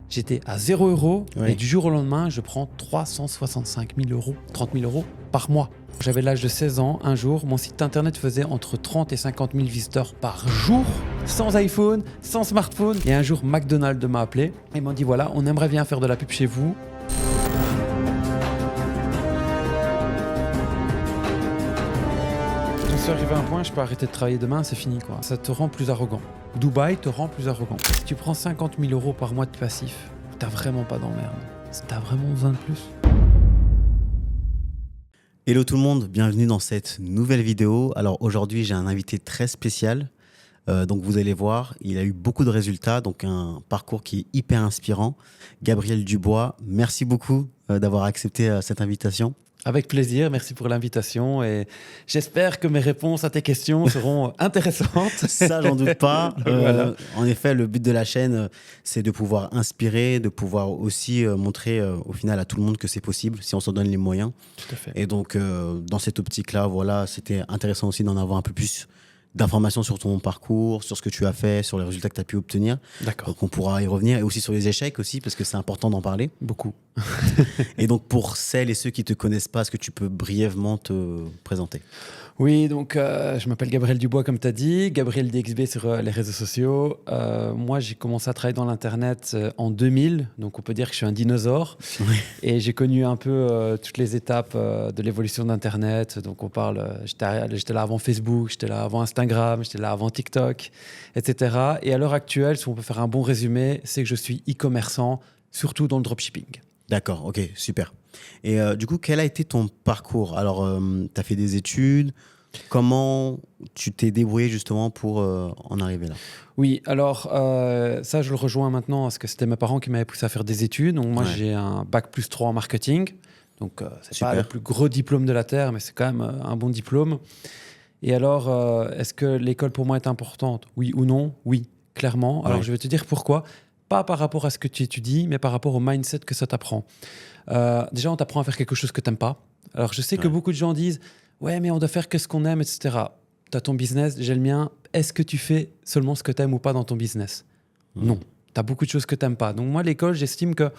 j'étais à 0 € Oui. et du jour au lendemain, je prends 365 000 €, 30 000 € par mois. J'avais l'âge de 16 ans, un jour, mon site internet faisait entre 30 et 50 000 visiteurs par jour, sans iPhone, sans smartphone. Et un jour, McDonald's m'a appelé et m'ont dit voilà, on aimerait bien faire de la pub chez vous. J'en suis arrivé à un point, je peux arrêter de travailler demain, c'est fini quoi. Ça te rend plus arrogant. Dubaï te rend plus arrogant. Si tu prends 50 000 € par mois de passif, t'as vraiment pas d'emmerde. T'as vraiment besoin de plus. Hello tout le monde, bienvenue dans cette nouvelle vidéo. Alors aujourd'hui, j'ai un invité très spécial. Donc vous allez voir, il a eu beaucoup de résultats, donc un parcours qui est hyper inspirant. Gabriel Dubois, merci beaucoup d'avoir accepté cette invitation. Avec plaisir, merci pour l'invitation et j'espère que mes réponses à tes questions seront intéressantes. Ça, j'en doute pas. Voilà. En effet, le but de la chaîne, c'est de pouvoir inspirer, de pouvoir aussi montrer au final à tout le monde que c'est possible si on s'en donne les moyens. Tout à fait. Et donc, dans cette optique-là, voilà, c'était intéressant aussi d'en avoir un peu plus d'informations sur ton parcours, sur ce que tu as fait, sur les résultats que tu as pu obtenir. D'accord. Donc, on pourra y revenir. Et aussi sur les échecs aussi, parce que c'est important d'en parler. Beaucoup. Et donc, pour celles et ceux qui ne te connaissent pas, est-ce que tu peux brièvement te présenter ? Oui, donc je m'appelle Gabriel Dubois, comme tu as dit, Gabriel DXB sur les réseaux sociaux. Moi, j'ai commencé à travailler dans l'Internet en 2000, donc on peut dire que je suis un dinosaure. Oui. Et j'ai connu un peu toutes les étapes de l'évolution d'Internet. Donc on parle, j'étais là avant Facebook, j'étais là avant Instagram, j'étais là avant TikTok, etc. Et à l'heure actuelle, si on peut faire un bon résumé, c'est que je suis e-commerçant, surtout dans le dropshipping. D'accord, ok, super. Et du coup, quel a été ton parcours ? Alors, tu as fait des études. Comment tu t'es débrouillé justement pour en arriver là ? Oui, alors ça, je le rejoins maintenant parce que c'était mes parents qui m'avaient poussé à faire des études. Donc moi, Ouais. j'ai un bac+3 en marketing. Donc c'est pas Super. le plus gros diplôme de la Terre, mais c'est quand même un bon diplôme. Et alors, est-ce que l'école pour moi est importante ? Oui ou non ? Oui, clairement. Alors Ouais. je vais te dire pourquoi. Pas par rapport à ce que tu étudies, mais par rapport au mindset que ça t'apprend. Déjà, on t'apprend à faire quelque chose que tu n'aimes pas. Alors, je sais que Ouais. beaucoup de gens disent « Ouais, mais on doit faire que ce qu'on aime, etc. » Tu as ton business, j'ai le mien. Est-ce que tu fais seulement ce que tu aimes ou pas dans ton business ? Non. Tu as beaucoup de choses que tu n'aimes pas. Donc, moi, l'école, j'estime que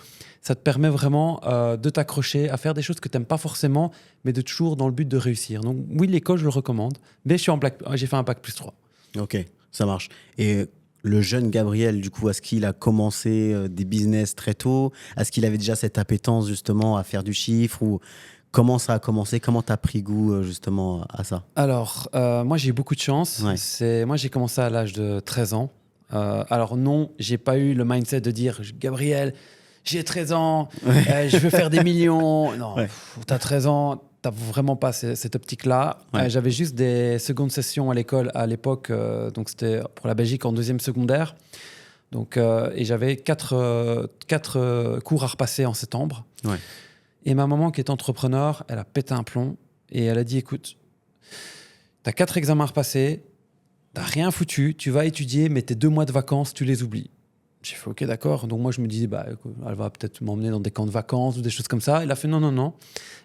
ça te permet vraiment de t'accrocher à faire des choses que tu n'aimes pas forcément, mais de toujours dans le but de réussir. Donc, oui, l'école, je le recommande. Mais j'ai fait un bac+3. Ok, ça marche. Et le jeune Gabriel, du coup, est-ce qu'il a commencé des business très tôt ? Est-ce qu'il avait déjà cette appétence justement à faire du chiffre ? Ou comment ça a commencé ? Comment tu as pris goût justement à ça ? Alors, moi, j'ai eu beaucoup de chance. Ouais. Moi, j'ai commencé à l'âge de 13 ans. Alors non, j'ai pas eu le mindset de dire « Gabriel, j'ai 13 ans, je veux faire des millions. » Non, Ouais. t'as 13 ans, t'as vraiment pas cette optique-là. Ouais. J'avais juste des secondes sessions à l'école à l'époque. Donc, c'était pour la Belgique en deuxième secondaire. Donc, et j'avais quatre cours à repasser en septembre. Ouais. Et ma maman, qui est entrepreneur, elle a pété un plomb et elle a dit « Écoute, t'as 4 examens à repasser, t'as rien foutu, tu vas étudier, mais tes 2 mois de vacances, tu les oublies. » J'ai fait « Ok, d'accord. » Donc moi, je me disais écoute, elle va peut-être m'emmener dans des camps de vacances ou des choses comme ça. Elle a fait « Non, non, non. »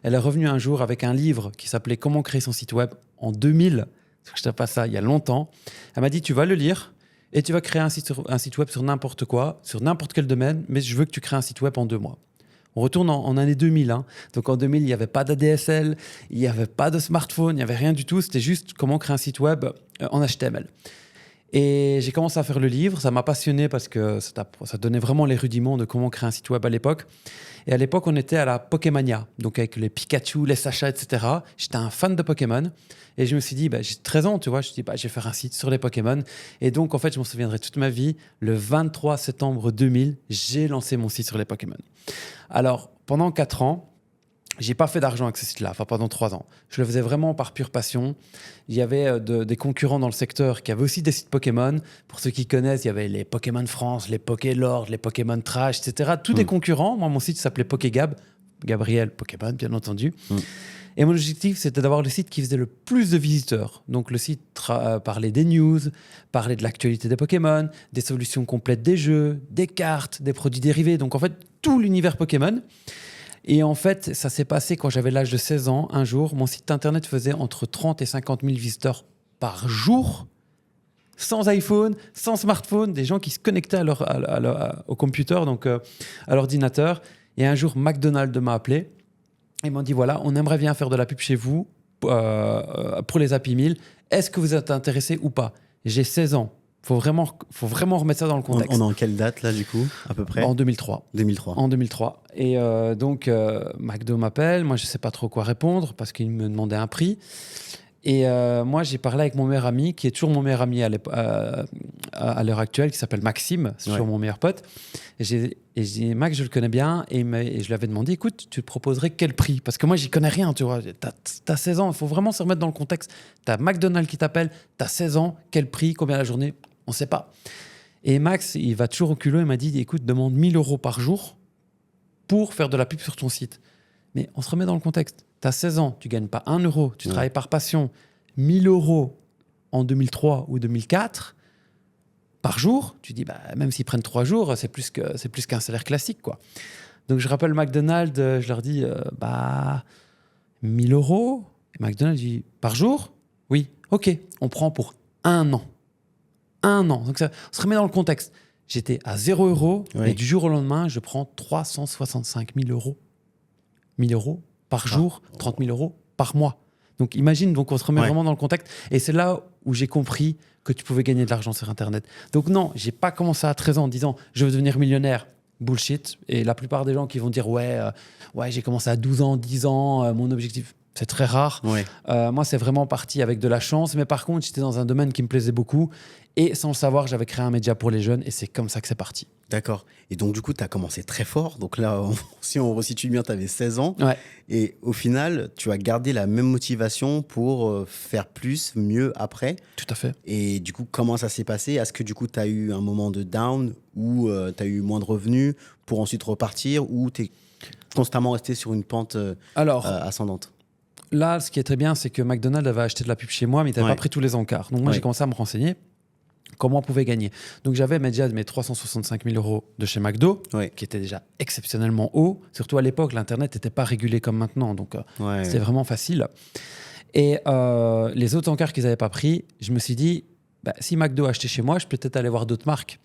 Elle est revenue un jour avec un livre qui s'appelait « Comment créer son site web » en 2000. Je ne sais pas ça, il y a longtemps. Elle m'a dit « Tu vas le lire et tu vas créer un site web sur n'importe quoi, sur n'importe quel domaine, mais je veux que tu crées un site web en 2 mois. » On retourne en année 2000. Hein. Donc en 2000, il n'y avait pas d'ADSL, il n'y avait pas de smartphone, il n'y avait rien du tout. C'était juste comment créer un site web en HTML. Et j'ai commencé à faire le livre. Ça m'a passionné parce que ça donnait vraiment les rudiments de comment créer un site web à l'époque. Et à l'époque, on était à la Pokémania, donc avec les Pikachu, les Sacha, etc. J'étais un fan de Pokémon. Et je me suis dit, j'ai 13 ans, tu vois. Je me suis dit, je vais faire un site sur les Pokémon. Et donc, en fait, je m'en souviendrai toute ma vie. Le 23 septembre 2000, j'ai lancé mon site sur les Pokémon. Alors, pendant 4 ans, j'ai pas fait d'argent avec ce site-là, enfin pendant 3 ans. Je le faisais vraiment par pure passion. Il y avait des concurrents dans le secteur qui avaient aussi des sites Pokémon. Pour ceux qui connaissent, il y avait les Pokémon France, les Pokélord, les Pokémon Trash, etc. Tous des concurrents. Moi, mon site s'appelait Pokégab. Gabriel Pokémon, bien entendu. Et mon objectif, c'était d'avoir le site qui faisait le plus de visiteurs. Donc, le site parlait des news, parlait de l'actualité des Pokémon, des solutions complètes des jeux, des cartes, des produits dérivés. Donc, en fait, tout l'univers Pokémon. Et en fait, ça s'est passé quand j'avais l'âge de 16 ans. Un jour, mon site internet faisait entre 30 et 50 000 visiteurs par jour, sans iPhone, sans smartphone, des gens qui se connectaient au computer, donc à l'ordinateur. Et un jour, McDonald's m'a appelé. Ils m'ont dit, voilà, on aimerait bien faire de la pub chez vous pour les Happy Meal. Est-ce que vous êtes intéressé ou pas? J'ai 16 ans. Faut vraiment remettre ça dans le contexte. On est en quelle date, là, du coup, à peu près? En 2003. 2003. En 2003. Et donc, McDo m'appelle. Moi, je ne sais pas trop quoi répondre parce qu'il me demandait un prix. Et moi, j'ai parlé avec mon meilleur ami, qui est toujours mon meilleur ami à l'heure actuelle, qui s'appelle Maxime. C'est toujours mon meilleur pote. Et j'ai dit, Max, je le connais bien. Et je lui avais demandé, écoute, tu te proposerais quel prix? Parce que moi, j'y connais rien, tu vois. T'as 16 ans, il faut vraiment se remettre dans le contexte. T'as McDonald's qui t'appelle, t'as 16 ans, quel prix, combien la journée? On ne sait pas. Et Max, il va toujours au culot, il m'a dit, écoute, demande 1 000 € par jour pour faire de la pub sur ton site. Mais on se remet dans le contexte. Tu as 16 ans, tu ne gagnes pas 1 euro, tu travailles par passion. 1 000 € en 2003 ou 2004 par jour, tu dis, même s'ils prennent 3 jours, c'est plus qu'un salaire classique, quoi. Donc je rappelle McDonald's, je leur dis, 1 000 €. Et McDonald's dit, par jour? Oui, ok, on prend pour 1 an. 1 an. Donc ça, on se remet dans le contexte. J'étais à 0 € et du jour au lendemain, je prends 365 000 €. 1 000 € par jour, 30 000 € par mois. Donc imagine, donc on se remet vraiment dans le contexte. Et c'est là où j'ai compris que tu pouvais gagner de l'argent sur Internet. Donc non, j'ai pas commencé à 13 ans en disant je veux devenir millionnaire. Bullshit. Et la plupart des gens qui vont dire ouais, j'ai commencé à 12 ans, 10 ans, mon objectif, c'est très rare. Moi, c'est vraiment parti avec de la chance. Mais par contre, j'étais dans un domaine qui me plaisait beaucoup. Et sans le savoir, j'avais créé un média pour les jeunes et c'est comme ça que c'est parti. D'accord. Et donc, du coup, tu as commencé très fort. Donc là, si on resitue bien, tu avais 16 ans. Ouais. Et au final, tu as gardé la même motivation pour faire plus, mieux après. Tout à fait. Et du coup, comment ça s'est passé? Est-ce que du coup, tu as eu un moment de down où tu as eu moins de revenus pour ensuite repartir ou tu es constamment resté sur une pente ascendante? Là, ce qui est très bien, c'est que McDonald's avait acheté de la pub chez moi, mais il n'avait pas pris tous les encarts. Donc moi, j'ai commencé à me renseigner. Comment on pouvait gagner. Donc j'avais déjà mes 365 000 € de chez McDo, qui était déjà exceptionnellement haut. Surtout à l'époque, l'Internet n'était pas régulé comme maintenant, donc c'était vraiment facile. Et les autres encarts qu'ils n'avaient pas pris, je me suis dit, si McDo a acheté chez moi, je peux peut-être aller voir d'autres marques.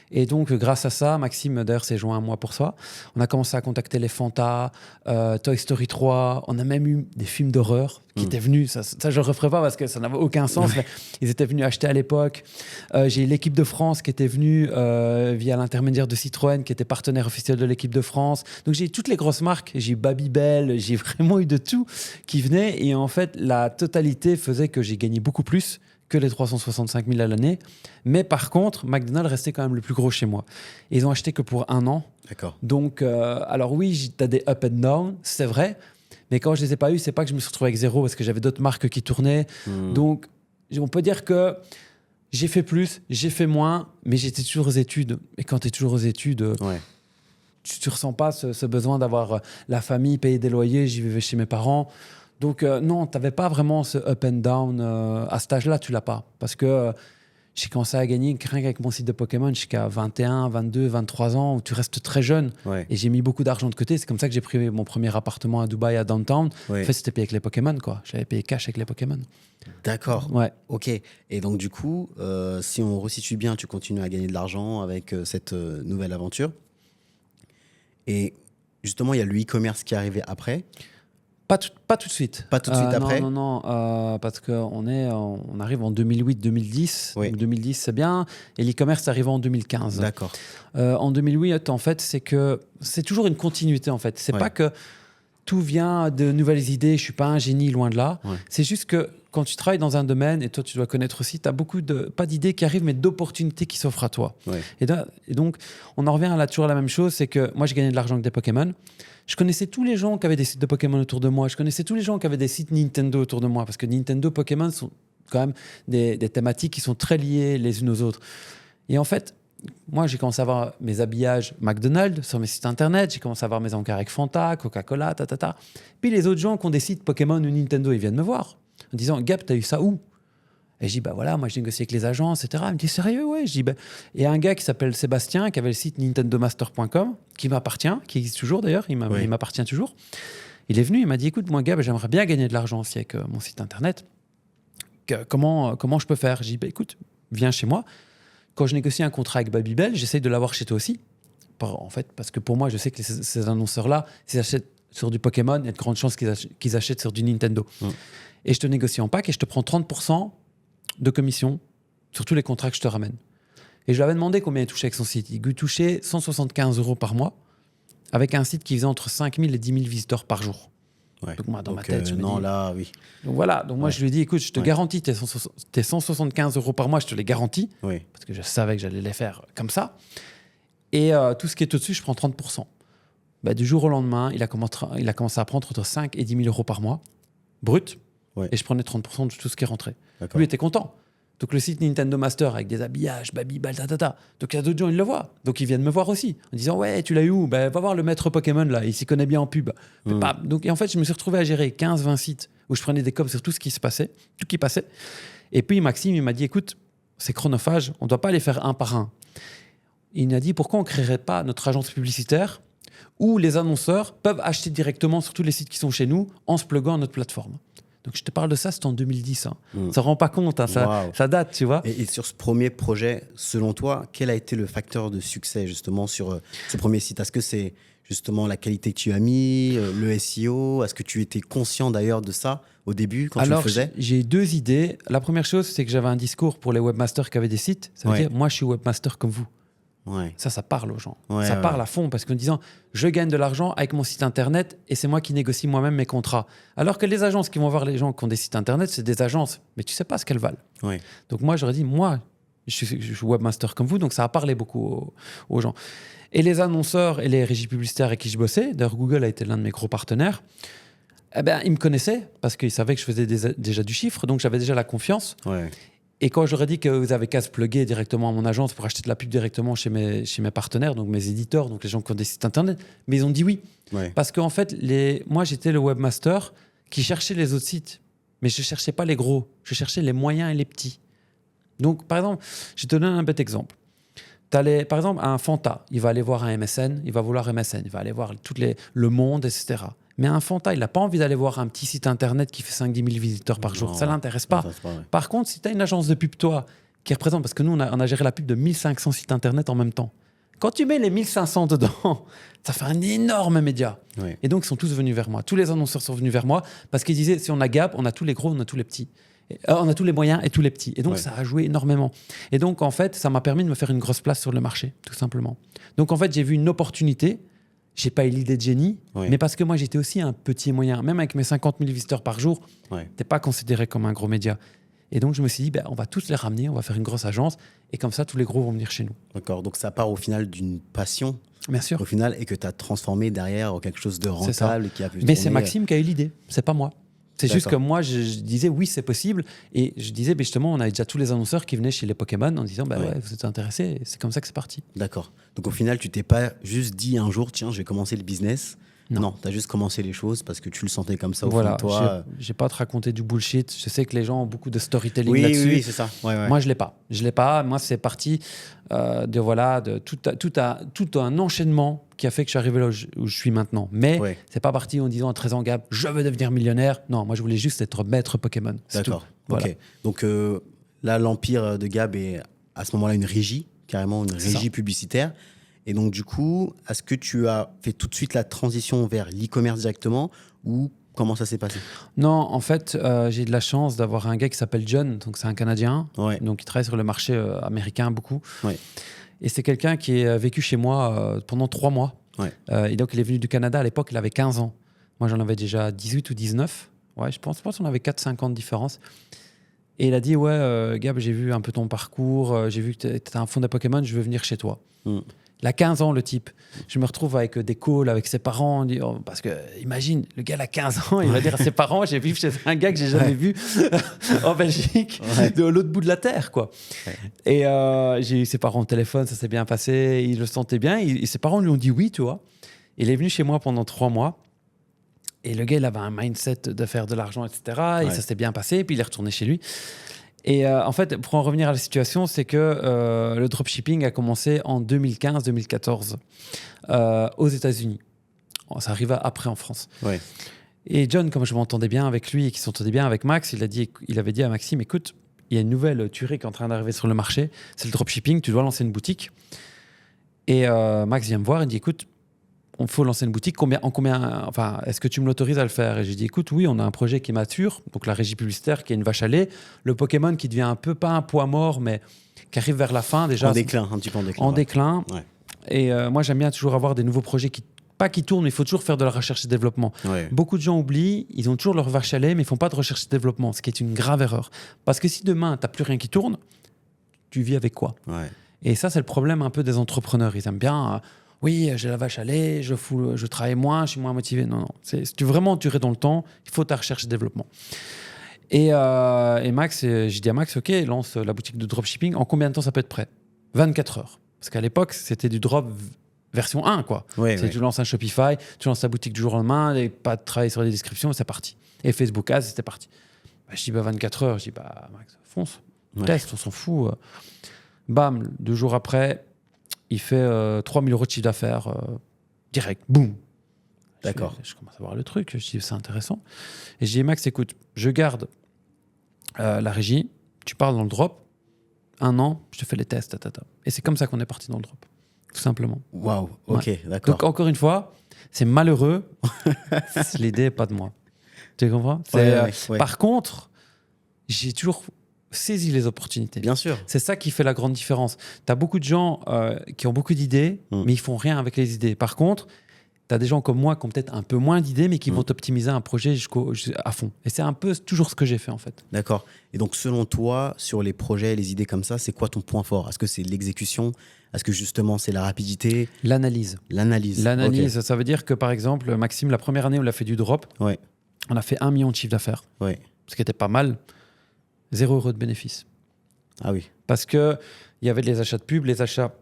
Et donc, grâce à ça, Maxime, d'ailleurs, s'est joint à moi pour ça. On a commencé à contacter les Fanta, Toy Story 3. On a même eu des films d'horreur qui étaient venus. Ça, je ne le referai pas parce que ça n'avait aucun sens. Mais ils étaient venus acheter à l'époque. J'ai eu l'équipe de France qui était venue via l'intermédiaire de Citroën, qui était partenaire officiel de l'équipe de France. Donc, j'ai eu toutes les grosses marques. J'ai eu Babybel. J'ai vraiment eu de tout qui venait. Et en fait, la totalité faisait que j'ai gagné beaucoup plus que les 365 000 à l'année. Mais par contre, McDonald's restait quand même le plus gros chez moi. Et ils ont acheté que pour 1 an. D'accord. Donc, alors oui, tu as des up and down, c'est vrai. Mais quand je ne les ai pas eus, c'est pas que je me suis retrouvé avec 0 parce que j'avais d'autres marques qui tournaient. Donc, on peut dire que j'ai fait plus, j'ai fait moins, mais j'étais toujours aux études. Et quand tu es toujours aux études, tu ne ressens pas ce besoin d'avoir la famille, payer des loyers. J'y vivais chez mes parents. Donc, non, tu n'avais pas vraiment ce up and down. À cet âge-là, tu ne l'as pas. Parce que j'ai commencé à gagner rien qu'avec mon site de Pokémon jusqu'à 21, 22, 23 ans, où tu restes très jeune. Et j'ai mis beaucoup d'argent de côté. C'est comme ça que j'ai pris mon premier appartement à Dubaï, à Downtown. En fait, c'était payé avec les Pokémon, quoi. J'avais payé cash avec les Pokémon. D'accord. Ouais. Ok. Et donc, du coup, si on resitue bien, tu continues à gagner de l'argent avec cette nouvelle aventure. Et justement, il y a le e-commerce qui est arrivé après. Pas tout de suite. Pas tout de suite après. Non, parce qu'on arrive en 2008-2010. Donc 2010, c'est bien. Et l'e-commerce arrive en 2015. D'accord. En 2008, en fait, c'est que c'est toujours une continuité, en fait. C'est pas que tout vient de nouvelles idées. Je ne suis pas un génie, loin de là. C'est juste que quand tu travailles dans un domaine, et toi, tu dois connaître aussi, tu as beaucoup pas d'idées qui arrivent, mais d'opportunités qui s'offrent à toi. Et donc, on en revient toujours à la même chose. C'est que moi, j'ai gagné de l'argent avec des Pokémon. Je connaissais tous les gens qui avaient des sites de Pokémon autour de moi. Je connaissais tous les gens qui avaient des sites Nintendo autour de moi. Parce que Nintendo, Pokémon sont quand même des thématiques qui sont très liées les unes aux autres. Et en fait, moi, j'ai commencé à avoir mes habillages McDonald's sur mes sites internet. J'ai commencé à avoir mes encarts avec Fanta, Coca-Cola, Puis les autres gens qui ont des sites Pokémon ou Nintendo, ils viennent me voir en disant « Gab, t'as eu ça où ?» Et je dis, voilà, moi je négocie avec les agents, etc. Il me dit, sérieux, ouais. Je dis, et un gars qui s'appelle Sébastien, qui avait le site nintendomaster.com, qui m'appartient, qui existe toujours d'ailleurs, il m'appartient toujours. Il est venu, il m'a dit, écoute, moi, Gab, j'aimerais bien gagner de l'argent aussi avec mon site internet. Comment je peux faire? Je dis, écoute, viens chez moi. Quand je négocie un contrat avec Babybel, j'essaye de l'avoir chez toi aussi. En fait, parce que pour moi, je sais que ces annonceurs-là, s'ils achètent sur du Pokémon, il y a de grandes chances qu'ils achètent sur du Nintendo. Et je te négocie en pack et je te prends 30% de commission sur tous les contrats que je te ramène. Et je lui avais demandé combien il touchait avec son site. Il touchait 175 € par mois avec un site qui faisait entre 5 000 et 10 000 visiteurs par jour. Ouais. Donc moi, dans ma tête, je me dis... là, oui. Donc voilà, donc moi je lui ai dit, écoute, je te garantis tes 175 € par mois, je te les garantis, parce que je savais que j'allais les faire comme ça. Et tout ce qui est au-dessus, je prends 30%. Bah, du jour au lendemain, il a commencé à prendre entre 5 et 10 000 € par mois, brut, et je prenais 30% de tout ce qui est rentré. Lui était content. Donc le site Nintendo Master avec des habillages, Babybel, Donc il y a d'autres gens, ils le voient. Donc ils viennent me voir aussi en disant ouais, tu l'as eu où? Va voir le maître Pokémon là, il s'y connaît bien en pub. Donc et en fait, je me suis retrouvé à gérer 15-20 sites où je prenais des coms sur tout ce qui se passait, tout qui passait. Et puis Maxime, il m'a dit écoute, c'est chronophage, on ne doit pas les faire un par un. Il m'a dit pourquoi on ne créerait pas notre agence publicitaire où les annonceurs peuvent acheter directement sur tous les sites qui sont chez nous en se pluguant à notre plateforme. Donc, je te parle de ça, c'était en 2010. Ça ne rend pas compte, ça date, tu vois. Et sur ce premier projet, selon toi, quel a été le facteur de succès, justement, sur ce premier site? Est-ce que c'est justement la qualité que tu as mis, le SEO? Est-ce que tu étais conscient d'ailleurs de ça au début, quand tu le faisais? J'ai 2 idées. La première chose, c'est que j'avais un discours pour les webmasters qui avaient des sites. Ça veut dire, moi, je suis webmaster comme vous. Ça parle aux gens. Ça parle à fond parce qu'en disant je gagne de l'argent avec mon site internet et c'est moi qui négocie moi-même mes contrats. Alors que les agences qui vont voir les gens qui ont des sites internet, c'est des agences, mais tu sais pas ce qu'elles valent. Donc moi, j'aurais dit moi, je suis webmaster comme vous, donc ça a parlé beaucoup aux gens. Et les annonceurs et les régies publicitaires avec qui je bossais, d'ailleurs Google a été l'un de mes gros partenaires, ils me connaissaient parce qu'ils savaient que je faisais déjà du chiffre, donc j'avais déjà la confiance. Et quand j'aurais dit que vous avez qu'à se plugger directement à mon agence pour acheter de la pub directement chez mes partenaires, donc mes éditeurs, donc les gens qui ont des sites internet, mais ils ont dit oui. Parce qu'en fait, moi, j'étais le webmaster qui cherchait les autres sites, mais je ne cherchais pas les gros, je cherchais les moyens et les petits. Donc, par exemple, je te donne un bête exemple. Par exemple, un Fanta, il va aller voir un MSN, il va vouloir MSN, il va aller voir Le Monde, etc. Mais un Fanta, il n'a pas envie d'aller voir un petit site internet qui fait 5-10 000 visiteurs par jour. Ça ne l'intéresse pas. Par contre, si tu as une agence de pub, toi, qui représente, parce que nous, on a géré la pub de 1500 sites internet en même temps. Quand tu mets les 1500 dedans, ça fait un énorme média. Et donc, ils sont tous venus vers moi. Tous les annonceurs sont venus vers moi parce qu'ils disaient, si on a Gap, on a tous les gros, on a tous les petits. On a tous les moyens et tous les petits. Et donc, ça a joué énormément. Et donc, en fait, ça m'a permis de me faire une grosse place sur le marché, tout simplement. Donc, en fait, j'ai vu une opportunité. Je n'ai pas eu l'idée de génie, mais parce que moi, j'étais aussi un petit moyen. Même avec mes 50 000 visiteurs par jour, tu n'es pas considéré comme un gros média. Et donc, je me suis dit, on va tous les ramener, on va faire une grosse agence. Et comme ça, tous les gros vont venir chez nous. D'accord. Donc, ça part au final d'une passion. Bien sûr. Au final, et que tu as transformé derrière en quelque chose de rentable. Et qui a pu mais c'est Maxime qui a eu l'idée, c'est pas moi. C'est juste que moi, je disais oui, c'est possible. Et je disais, justement, on avait déjà tous les annonceurs qui venaient chez les Pokémon en disant, vous êtes intéressés. C'est comme ça que c'est parti. D'accord. Donc au final, tu t'es pas juste dit un jour, tiens, je vais commencer le business. Non, tu as juste commencé les choses parce que tu le sentais comme ça au fond de toi. J'ai pas à te raconter du bullshit. Je sais que les gens ont beaucoup de storytelling là-dessus. Oui, c'est ça. Moi, je l'ai pas. Je l'ai pas. Moi, c'est parti de tout un enchaînement qui a fait que je suis arrivé là où je suis maintenant. Mais c'est pas parti en disant à 13 ans, Gab, je veux devenir millionnaire. Non, moi, je voulais juste être maître Pokémon. D'accord. Voilà. Ok. Donc là, l'empire de Gab est à ce moment-là une régie, carrément une régie publicitaire. Et donc, du coup, est-ce que tu as fait tout de suite la transition vers l'e-commerce directement ou comment ça s'est passé? Non, en fait, j'ai eu de la chance d'avoir un gars qui s'appelle John, donc c'est un Canadien, donc il travaille sur le marché américain beaucoup. Et c'est quelqu'un qui a vécu chez moi pendant 3 mois. Et donc, il est venu du Canada à l'époque, il avait 15 ans. Moi, j'en avais déjà 18 ou 19. Je pense qu'on avait 4-5 ans de différence. Et il a dit, Gab, j'ai vu un peu ton parcours, j'ai vu que tu étais un fond de Pokémon, je veux venir chez toi. Il a 15 ans, le type. Je me retrouve avec des calls avec ses parents. Parce que, imagine, le gars, il a 15 ans, il va dire à ses parents, j'ai vécu chez un gars que j'ai jamais vu en Belgique, de l'autre bout de la terre, quoi. Et j'ai eu ses parents au téléphone, ça s'est bien passé, il le sentait bien. Et ses parents lui ont dit oui, tu vois. Il est venu chez moi pendant 3 mois. Et le gars, il avait un mindset de faire de l'argent, etc. Et ça s'est bien passé. Et puis, il est retourné chez lui. Et en fait, pour en revenir à la situation, c'est que le dropshipping a commencé en 2015-2014 aux États-Unis. Ça arriva après en France. Et John, comme je m'entendais bien avec lui et qu'il s'entendait bien avec Max, il avait dit à Maxime, écoute, il y a une nouvelle tuerie qui est en train d'arriver sur le marché, c'est le dropshipping, tu dois lancer une boutique. Et Max vient me voir, il dit, écoute, il faut lancer une boutique, est-ce que tu me l'autorises à le faire? Et j'ai dit, écoute, oui, on a un projet qui est mature, donc la régie publicitaire qui est une vache à lait, le Pokémon qui devient un peu, pas un poids mort, mais qui arrive vers la fin déjà. En déclin, un petit peu en déclin. En déclin. Ouais. Et moi, j'aime bien toujours avoir des nouveaux projets pas qui tournent, mais il faut toujours faire de la recherche et développement. Ouais. Beaucoup de gens oublient, ils ont toujours leur vache à lait, mais ils font pas de recherche et développement, ce qui est une grave erreur. Parce que si demain, tu n'as plus rien qui tourne, tu vis avec quoi? Ouais. Et ça, c'est le problème un peu des entrepreneurs. Ils aiment bien, oui, j'ai la vache à lait, je travaille moins, je suis moins motivé. Non. Si tu veux vraiment durer dans le temps, il faut ta recherche et développement. Et Max, j'ai dit à Max, OK, lance la boutique de dropshipping. En combien de temps ça peut être prêt? 24 heures. Parce qu'à l'époque, c'était du drop version 1, quoi. Tu lances un Shopify, tu lances ta boutique du jour au lendemain, et pas de travail sur les descriptions, et c'est parti. Et Facebook Ads, c'était parti. Je dis 24 heures, je dis Max, fonce, teste, on s'en fout. Bam, 2 jours après, il fait 3 000 € de chiffre d'affaires direct, boum. D'accord. Je commence à voir le truc, je dis c'est intéressant. Et je dis Max, écoute, je garde la régie, tu parles dans le drop, 1 an, je te fais les tests, Et c'est comme ça qu'on est parti dans le drop, tout simplement. Waouh, ok, d'accord. Donc encore une fois, c'est malheureux, l'idée n'est pas de moi. Tu comprends? Par contre, j'ai toujours saisi les opportunités. Bien sûr. C'est ça qui fait la grande différence. Tu as beaucoup de gens qui ont beaucoup d'idées, mais ils font rien avec les idées. Par contre, tu as des gens comme moi qui ont peut-être un peu moins d'idées, mais qui vont optimiser un projet à fond. Et c'est un peu toujours ce que j'ai fait, en fait. D'accord. Et donc, selon toi, sur les projets, les idées comme ça, c'est quoi ton point fort? Est-ce que c'est l'exécution? Est-ce que justement, c'est la rapidité? L'analyse. Okay. Ça veut dire que, par exemple, Maxime, la première année où il a fait du drop, on a fait 1 million de chiffre d'affaires. Ce qui était pas mal. 0 € de bénéfice. Ah oui. Parce qu'il y avait les achats de pub, les achats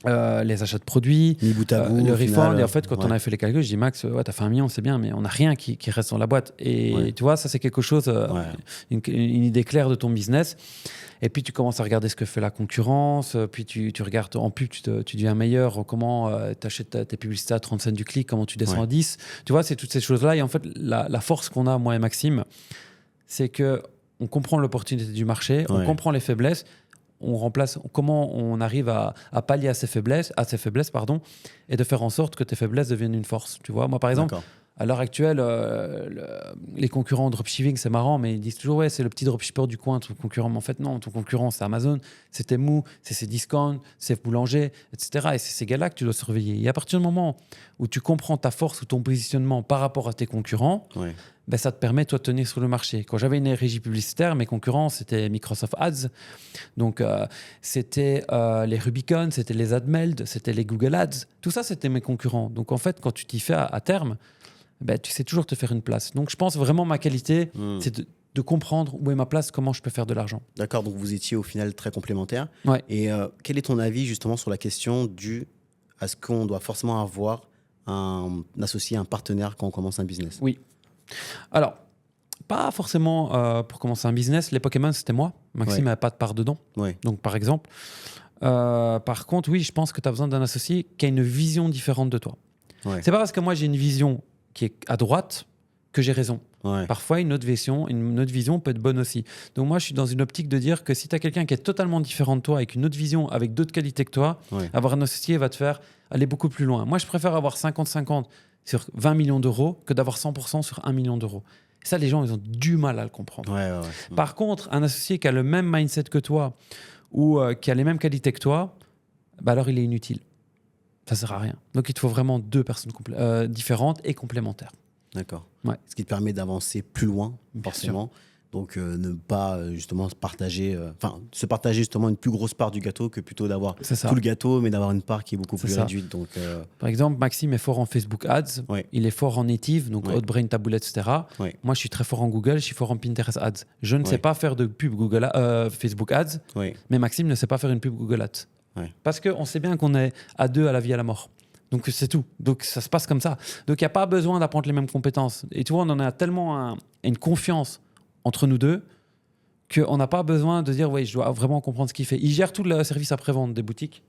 de produits, mis bout à bout, le refund. Et en fait, quand on avait fait les calculs, je dis Max, t'as fait 1 million, c'est bien, mais on n'a rien qui reste dans la boîte. Et tu vois, ça, c'est quelque chose, une idée claire de ton business. Et puis, tu commences à regarder ce que fait la concurrence. Puis, tu regardes en pub, tu deviens meilleur. Comment tu achètes tes publicités à 30 cents du clic, comment tu descends à 10. Tu vois, c'est toutes ces choses-là. Et en fait, la force qu'on a, moi et Maxime, c'est que on comprend l'opportunité du marché, on comprend les faiblesses, on remplace comment on arrive à pallier à ces faiblesses, et de faire en sorte que tes faiblesses deviennent une force. Tu vois, moi par exemple, à l'heure actuelle, les concurrents dropshipping, c'est marrant, mais ils disent toujours c'est le petit dropshipper du coin, ton concurrent. Mais en fait, non, ton concurrent, c'est Amazon, c'est Temu, c'est ses discounts, c'est Boulanger, etc. Et c'est ces gars-là que tu dois surveiller. Et à partir du moment où tu comprends ta force ou ton positionnement par rapport à tes concurrents, ça te permet, toi, de tenir sur le marché. Quand j'avais une régie publicitaire, mes concurrents, c'était Microsoft Ads. Donc, c'était les Rubicon, c'était les AdMeld, c'était les Google Ads. Tout ça, c'était mes concurrents. Donc, en fait, quand tu t'y fais à terme, tu sais toujours te faire une place. Donc, je pense vraiment ma qualité, c'est de comprendre où est ma place, comment je peux faire de l'argent. D'accord, donc vous étiez au final très complémentaires. Ouais. Et quel est ton avis justement sur la question à ce qu'on doit forcément avoir un associé, un partenaire quand on commence un business? Oui. Alors, pas forcément pour commencer un business. Les Pokémon, c'était moi. Maxime n'avait pas de part dedans. Donc, par exemple. Par contre, oui, je pense que tu as besoin d'un associé qui a une vision différente de toi. C'est pas parce que moi, j'ai une vision qui est à droite que j'ai raison. Parfois, une autre vision peut être bonne aussi. Donc, moi, je suis dans une optique de dire que si tu as quelqu'un qui est totalement différent de toi, avec une autre vision, avec d'autres qualités que toi, avoir un associé va te faire aller beaucoup plus loin. Moi, je préfère avoir 50-50 sur 20 millions d'euros que d'avoir 100% sur 1 million d'euros. Et ça, les gens, ils ont du mal à le comprendre. Par contre, un associé qui a le même mindset que toi ou qui a les mêmes qualités que toi, alors il est inutile. Ça ne sert à rien. Donc, il te faut vraiment 2 personnes différentes et complémentaires. D'accord. Ce qui te permet d'avancer plus loin, forcément. Donc, ne pas justement se partager justement une plus grosse part du gâteau que plutôt d'avoir tout le gâteau, mais d'avoir une part qui est beaucoup plus réduite. Donc, par exemple, Maxime est fort en Facebook Ads, il est fort en native, donc Outbrain, Taboulette, etc. Moi, je suis très fort en Google, je suis fort en Pinterest Ads. Je ne sais pas faire de pub Facebook Ads, mais Maxime ne sait pas faire une pub Google Ads. Parce qu'on sait bien qu'on est à 2 à la vie à la mort. Donc, c'est tout. Donc, ça se passe comme ça. Donc, il n'y a pas besoin d'apprendre les mêmes compétences. Et tu vois, on en a tellement une confiance entre nous deux qu'on n'a pas besoin de dire je dois vraiment comprendre ce qu'il fait. Il gère tout le service après-vente des boutiques.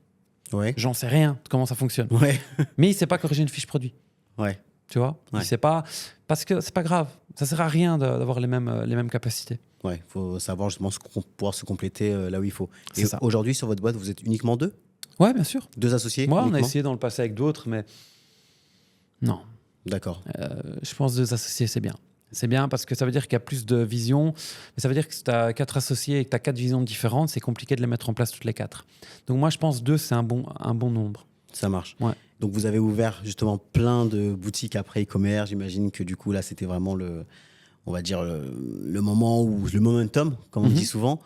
J'en sais rien de comment ça fonctionne. Mais il ne sait pas corriger une fiche produit. Tu vois, il sait pas, parce que c'est pas grave. Ça sert à rien d'avoir les mêmes capacités. Ouais, il faut savoir justement pouvoir se compléter là où il faut. C'est Et ça. aujourd'hui, sur votre boîte, vous êtes uniquement deux? Ouais, bien sûr. Deux associés Moi, on a uniquement? essayé dans le passé avec d'autres, mais non. D'accord. Je pense 2 associés, c'est bien. C'est bien parce que ça veut dire qu'il y a plus de visions. Mais ça veut dire que si tu as 4 associés et que tu as 4 visions différentes, c'est compliqué de les mettre en place toutes les 4. Donc moi, je pense 2, c'est un bon nombre. Ça marche. Ouais. Donc vous avez ouvert justement plein de boutiques après e-commerce. J'imagine que du coup, là, c'était vraiment on va dire, le moment où le momentum, comme on dit souvent.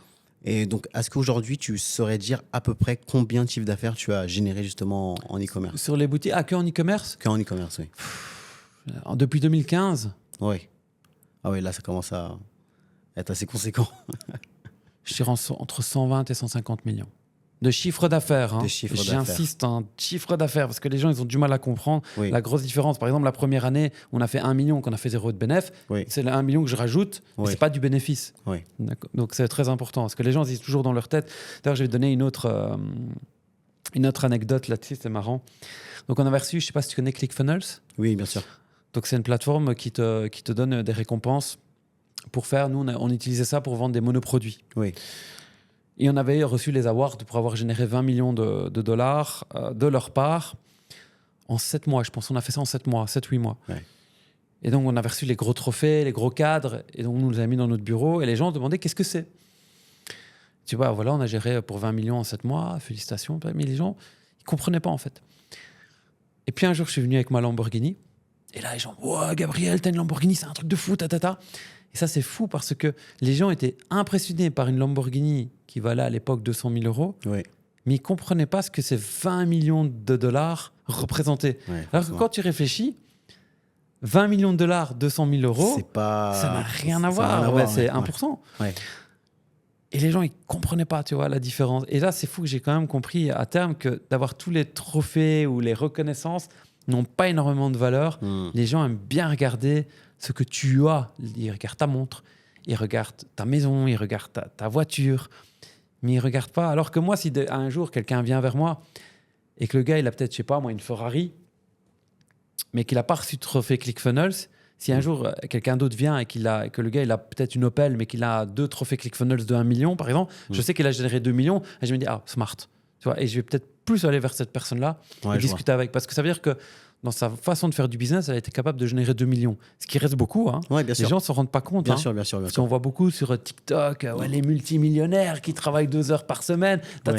Et donc, est-ce qu'aujourd'hui, tu saurais dire à peu près combien de chiffre d'affaires tu as généré justement en e-commerce? Sur les boutiques, que en e-commerce, Qu'en e-commerce, oui. depuis 2015, Oui. Ah oui, là, ça commence à être assez conséquent. je dirais entre 120 et 150 millions. De chiffre d'affaires. De chiffre d'affaires. J'insiste, chiffre d'affaires, parce que les gens, ils ont du mal à comprendre Oui. la grosse différence. Par exemple, la première année, on a fait 1 million, qu'on a fait 0 de bénéfice. Oui. C'est le 1 million que je rajoute, mais Oui. c'est pas du bénéfice. Oui. Donc c'est très important, parce que les gens disent toujours dans leur tête. D'ailleurs, je vais te donner une autre anecdote là-dessus, c'est marrant. Donc on avait reçu, je sais pas si tu connais ClickFunnels. Oui, bien sûr. Donc c'est une plateforme qui te donne des récompenses pour faire. Nous, on utilisait ça pour vendre des monoproduits. Oui. Et on avait reçu les awards pour avoir généré 20 millions de dollars de leur part en 7 mois. Je pense qu'on a fait ça en 7 mois, 7-8 mois. Ouais. Et donc, on avait reçu les gros trophées, les gros cadres. Et donc, on nous les a mis dans notre bureau. Et les gens demandaient qu'est-ce que c'est. Tu vois, voilà, on a géré pour 20 millions en 7 mois. Félicitations. Mais les gens, ils ne comprenaient pas, en fait. Et puis, un jour, je suis venu avec ma Lamborghini. Et là, les gens, wow, Gabriel, t'as une Lamborghini, c'est un truc de fou, ta. Et ça, c'est fou parce que les gens étaient impressionnés par une Lamborghini qui valait à l'époque 200 000 euros, Oui. mais ils ne comprenaient pas ce que ces 20 millions de dollars représentaient. Ouais, Alors que quand tu réfléchis, 20 millions de dollars, 200 000 euros, c'est pas... ça n'a rien à ça n'a voir. ouais, C'est ouais. 1%. Ouais. Et les gens, ils ne comprenaient pas, tu vois, la différence. Et là, c'est fou que j'ai quand même compris à terme que d'avoir tous les trophées ou les reconnaissances n'ont pas énormément de valeur. Les gens aiment bien regarder ce que tu as. Ils regardent ta montre, ils regardent ta maison, ils regardent ta voiture, mais ils ne regardent pas. Alors que moi, si un jour, quelqu'un vient vers moi et que le gars, il a peut-être, je sais pas, moi, une Ferrari, mais qu'il n'a pas reçu de trophée ClickFunnels, si un jour, quelqu'un d'autre vient et que le gars, il a peut-être une Opel, mais qu'il a 2 trophées ClickFunnels de 1 million, par exemple, je sais qu'il a généré 2 millions, et je me dis, ah, smart. Tu vois, et je vais peut-être plus aller vers cette personne-là et discuter avec. Parce que ça veut dire que dans sa façon de faire du business, elle a été capable de générer 2 millions. Ce qui reste beaucoup. Hein. Ouais, bien sûr. Les gens ne s'en rendent pas compte. Bien hein. sûr. Parce qu'on voit beaucoup sur TikTok, les multimillionnaires qui travaillent 2 heures par semaine. Mais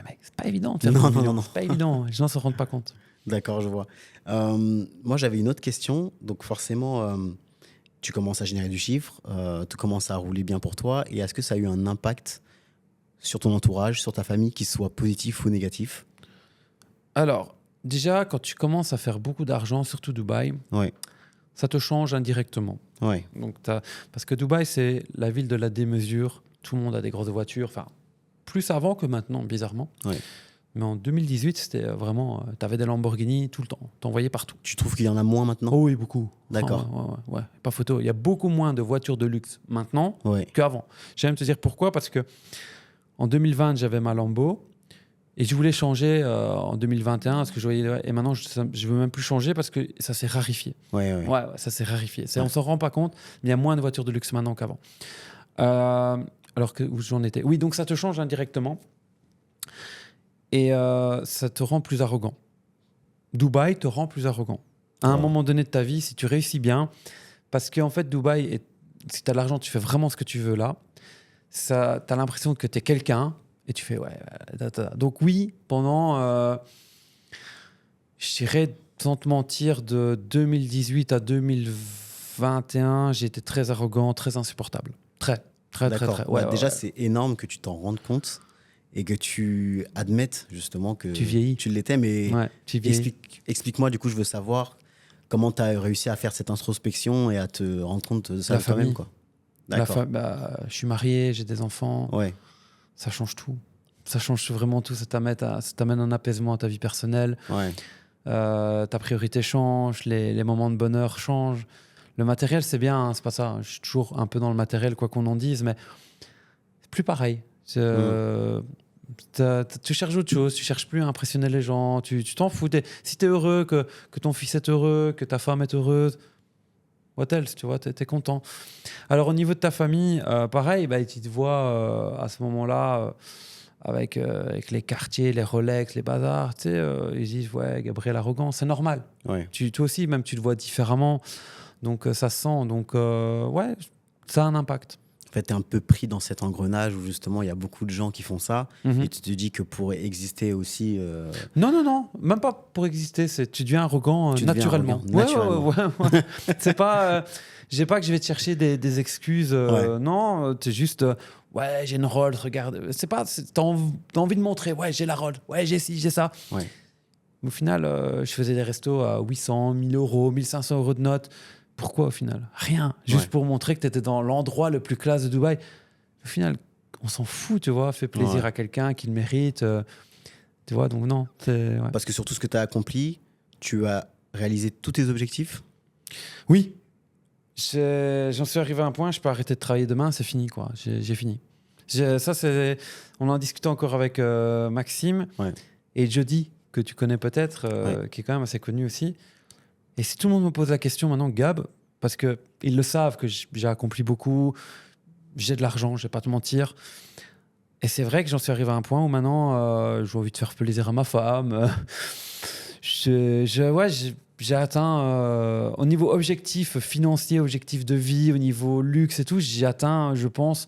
mec, c'est pas évident de faire 2 millions. C'est pas évident. Les gens ne s'en rendent pas compte. D'accord, je vois. Moi, j'avais une autre question. Donc, forcément, tu commences à générer du chiffre, tu commences à rouler bien pour toi. Et est-ce que ça a eu un impact sur ton entourage, sur ta famille, qu'il soit positif ou négatif? Alors, déjà, quand tu commences à faire beaucoup d'argent, surtout Dubaï, ça te change indirectement. Ouais. Donc, parce que Dubaï, c'est la ville de la démesure. Tout le monde a des grosses voitures. Enfin, plus avant que maintenant, bizarrement. Ouais. Mais en 2018, c'était vraiment... tu avais des Lamborghini tout le temps. T'en voyais partout. Tu trouves qu'il y en a moins maintenant? Oh oui, beaucoup. D'accord. Ouais, pas photo. Il y a beaucoup moins de voitures de luxe maintenant qu'avant. J'aime même te dire pourquoi. Parce que en 2020, j'avais ma Lambo. Et je voulais changer en 2021 parce que je voyais, et maintenant je veux même plus changer parce que ça s'est rarifié. Ouais, ça s'est rarifié. On s'en rend pas compte, mais il y a moins de voitures de luxe maintenant qu'avant. Alors que où j'en étais. Oui, donc ça te change indirectement et ça te rend plus arrogant. Dubaï te rend plus arrogant. À un moment donné de ta vie, si tu réussis bien, parce qu'en fait Dubaï, si tu as de l'argent, tu fais vraiment ce que tu veux là. Tu as l'impression que tu es quelqu'un. Et tu fais, Donc oui, pendant, je dirais, sans te mentir, de 2018 à 2021, j'ai été très arrogant, très insupportable. Très. Déjà, c'est énorme que tu t'en rendes compte et que tu admettes justement que tu vieillis. Tu l'étais. Mais tu vieillis. Explique-moi, du coup, je veux savoir comment tu as réussi à faire cette introspection et à te rendre compte de ça toi-même. Quoi. D'accord. Je suis marié, j'ai des enfants. Ouais. Ça change tout. Ça change vraiment tout. Ça t'amène un apaisement à ta vie personnelle. Ouais. Ta priorité change, les moments de bonheur changent. Le matériel, c'est bien, hein, c'est pas ça. Je suis toujours un peu dans le matériel, quoi qu'on en dise, mais c'est plus pareil. Tu cherches autre chose, tu cherches plus à impressionner les gens, tu t'en fous. Si tu es heureux, que ton fils est heureux, que ta femme est heureuse, What else, tu vois, t'es content. Alors, au niveau de ta famille, pareil, bah, ils te voient à ce moment-là avec les quartiers, les Rolex, les bazars. Tu sais, ils disent, ouais, Gabriel arrogant, c'est normal. Ouais. Toi aussi, même, tu le vois différemment. Donc, ça se sent. Donc, ouais, ça a un impact. En fait, tu es un peu pris dans cet engrenage où justement il y a beaucoup de gens qui font ça et tu te dis que pour exister aussi. Non, même pas pour exister. Tu deviens arrogant Tu deviens naturellement. arrogant, naturellement. Ouais. C'est pas. J'ai pas que je vais te chercher des excuses. Non, tu es juste. Ouais, j'ai une Rolls, regarde. C'est pas. T'as envie de montrer. Ouais, j'ai la Rolls. Ouais, j'ai ci, j'ai ça. Ouais. Au final, je faisais des restos à 800, 1000 euros, 1500 euros de notes. Pourquoi au final? Rien. Juste pour montrer que tu étais dans l'endroit le plus classe de Dubaï. Au final, on s'en fout, tu vois. Fais plaisir à quelqu'un qui le mérite. Tu vois, donc non. Ouais. Parce que sur tout ce que tu as accompli, tu as réalisé tous tes objectifs? Oui. J'en suis arrivé à un point, je peux arrêter de travailler demain, c'est fini, quoi. J'ai fini. On en discutait encore avec Maxime et Jody, que tu connais peut-être, qui est quand même assez connu aussi. Et si tout le monde me pose la question maintenant, Gab, parce qu'ils le savent que j'ai accompli beaucoup, j'ai de l'argent, je vais pas te mentir. Et c'est vrai que j'en suis arrivé à un point où maintenant, j'ai envie de faire plaisir à ma femme. J'ai atteint, au niveau objectif financier, objectif de vie, au niveau luxe et tout, j'ai atteint, je pense,